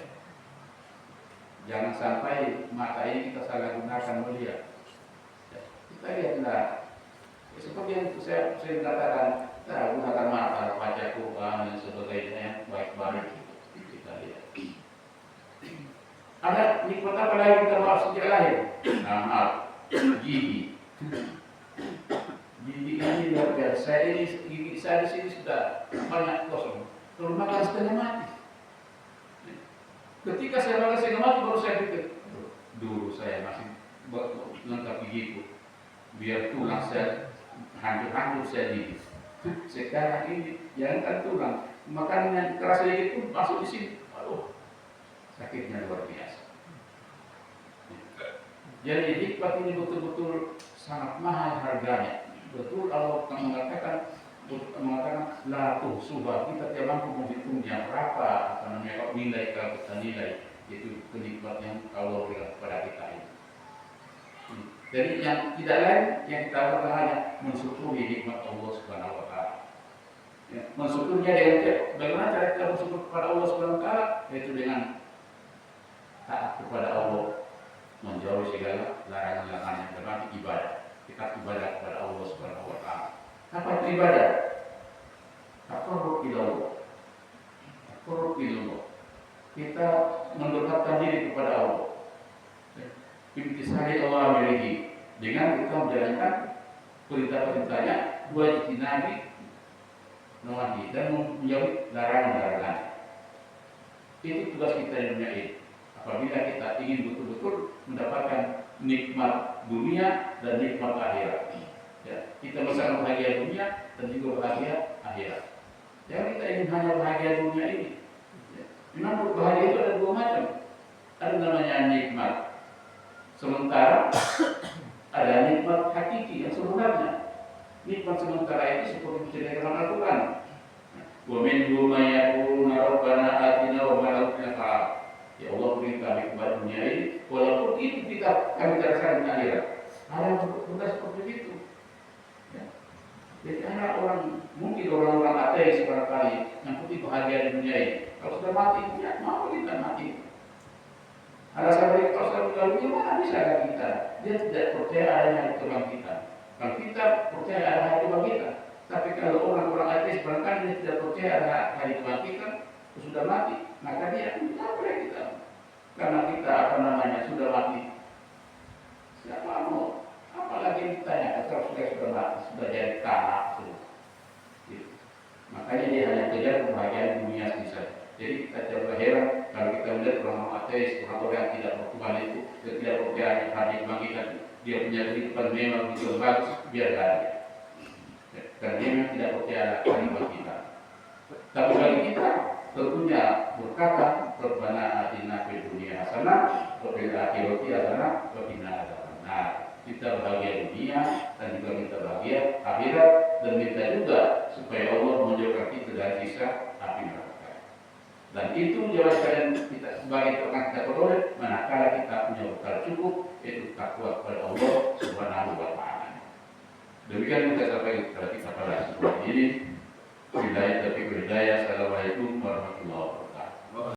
Jangan sampai mata ini kita salah gunakan melihat. Ya. Kita lihatlah, seperti yang saya katakan, kita gunakan mata, baca Quran dan sebagainya yang baik-baik. Kita lihat. Ada nikmat apa lagi kita maaf sejak lahir? Nah, maaf, gigi. Gigi ini luar biasa. Gigi saya di sini sudah banyak kosong. Kalau makan setengah mati. Ketika saya makan setengah mati baru saya pikir, dulu saya masih lengkap gigiku, biar tulang saya hancur-hancur saya gigi. Sekarang ini jangan tulang, makanan yang keras sedikit pun masuk di sini. Aduh, sakitnya luar biasa. Jadi nikmat ini betul-betul sangat mahal harganya. Betul Allah mengatakan la tuhsuha, kita tidak mampu menghitungnya berapa nilai kalau kita nilai itu kenikmatan yang Allah berikan kepada kita ini. Jadi yang tidak lain yang kita lakukan hanya mensyukuri nikmat Allah Subhanahu wa Ta'ala. Ya, mensyukurnya dengan bagaimana cara kita bersyukur kepada Allah Subhanahu wa Ta'ala, yaitu dengan taat kepada Allah, menjauhi segala larangan-larangan yang berarti ibadah. Kita ibadah kepada Allah Subhanahu wa Ta'ala. Apa itu ibadah? Taqarrub ila Allah. Taqarrub ila Allah. Kita mendekatkan diri kepada Allah. Imtisali Allah miliki, dengan kita menjalankan perintah-perintahnya, wajibinabi nawahi, dan menjauhi larangan-larangan. Itu tugas kita di dunia ini. Apabila kita ingin betul-betul mendapatkan nikmat dunia dan nikmat akhirat, ya, kita bisa bahagia dunia dan juga bahagia akhirat. Jangan kita ingin hanya bahagia dunia ini. Ya. Memang bahagia itu ada dua macam. Ada namanya nikmat sementara, ada nikmat hakiki yang sebenarnya. Nikmat sementara itu seperti diceritakan dalam Al-Quran. Wa minhum may yaquluna rabbana atina wa ma lahu min fa'al. Ya Allah, beri kami kepada dunia ini, walaupun itu kami rasakan di akhirat. Ada yang berkata seperti itu. Ya. Jadi ada mungkin orang-orang ateis barangkali yang putih bahagia di dunia ini. Kalau sudah mati, ya mau kita mati. Alasan mereka kalau sudah meninggal dunia, mana bisa ada kita? Dia tidak percaya adanya Tuhan kita. Kalau kita percaya ada hari Tuhan kita, tapi kalau orang-orang ateis barangkali dia tidak percaya ada hari Tuhan kita, sudah mati, maka dia tidak boleh kita. Karena kita sudah mati. Siapa mau? Apalagi ditanya, kalau sudah mati, sudah jadi tanah. Gitu. Makanya dia hanya kejar kebahagiaan dunia saja. Jadi kita tidak heran kalau kita melihat orang-orang ateis, orang-orang yang tidak bertuhan itu, tidak percaya hari kebangkitan, dia punya kehidupan memang itu bagus, biar bahagia. Karena dia memang tidak percaya hari kebangkitan. Tapi bagi kita tentunya berkata, Rabbana atina fid dunya hasanah wa fil akhirati hasanah wa qina adzabannar. Kita bahagia dunia dan juga kita bahagia akhirat, dan minta juga supaya Allah menjauhkan kita dari siksa api neraka. Dan itu jawaban kita sebagai orang kita peroleh manakala kita punya bekal cukup, yaitu takwa kepada Allah Subhanahu wa Ta'ala. Demikian kita sampai kepada kita pada sebuah ini. Assalamualaikum warahmatullahi wabarakatuh.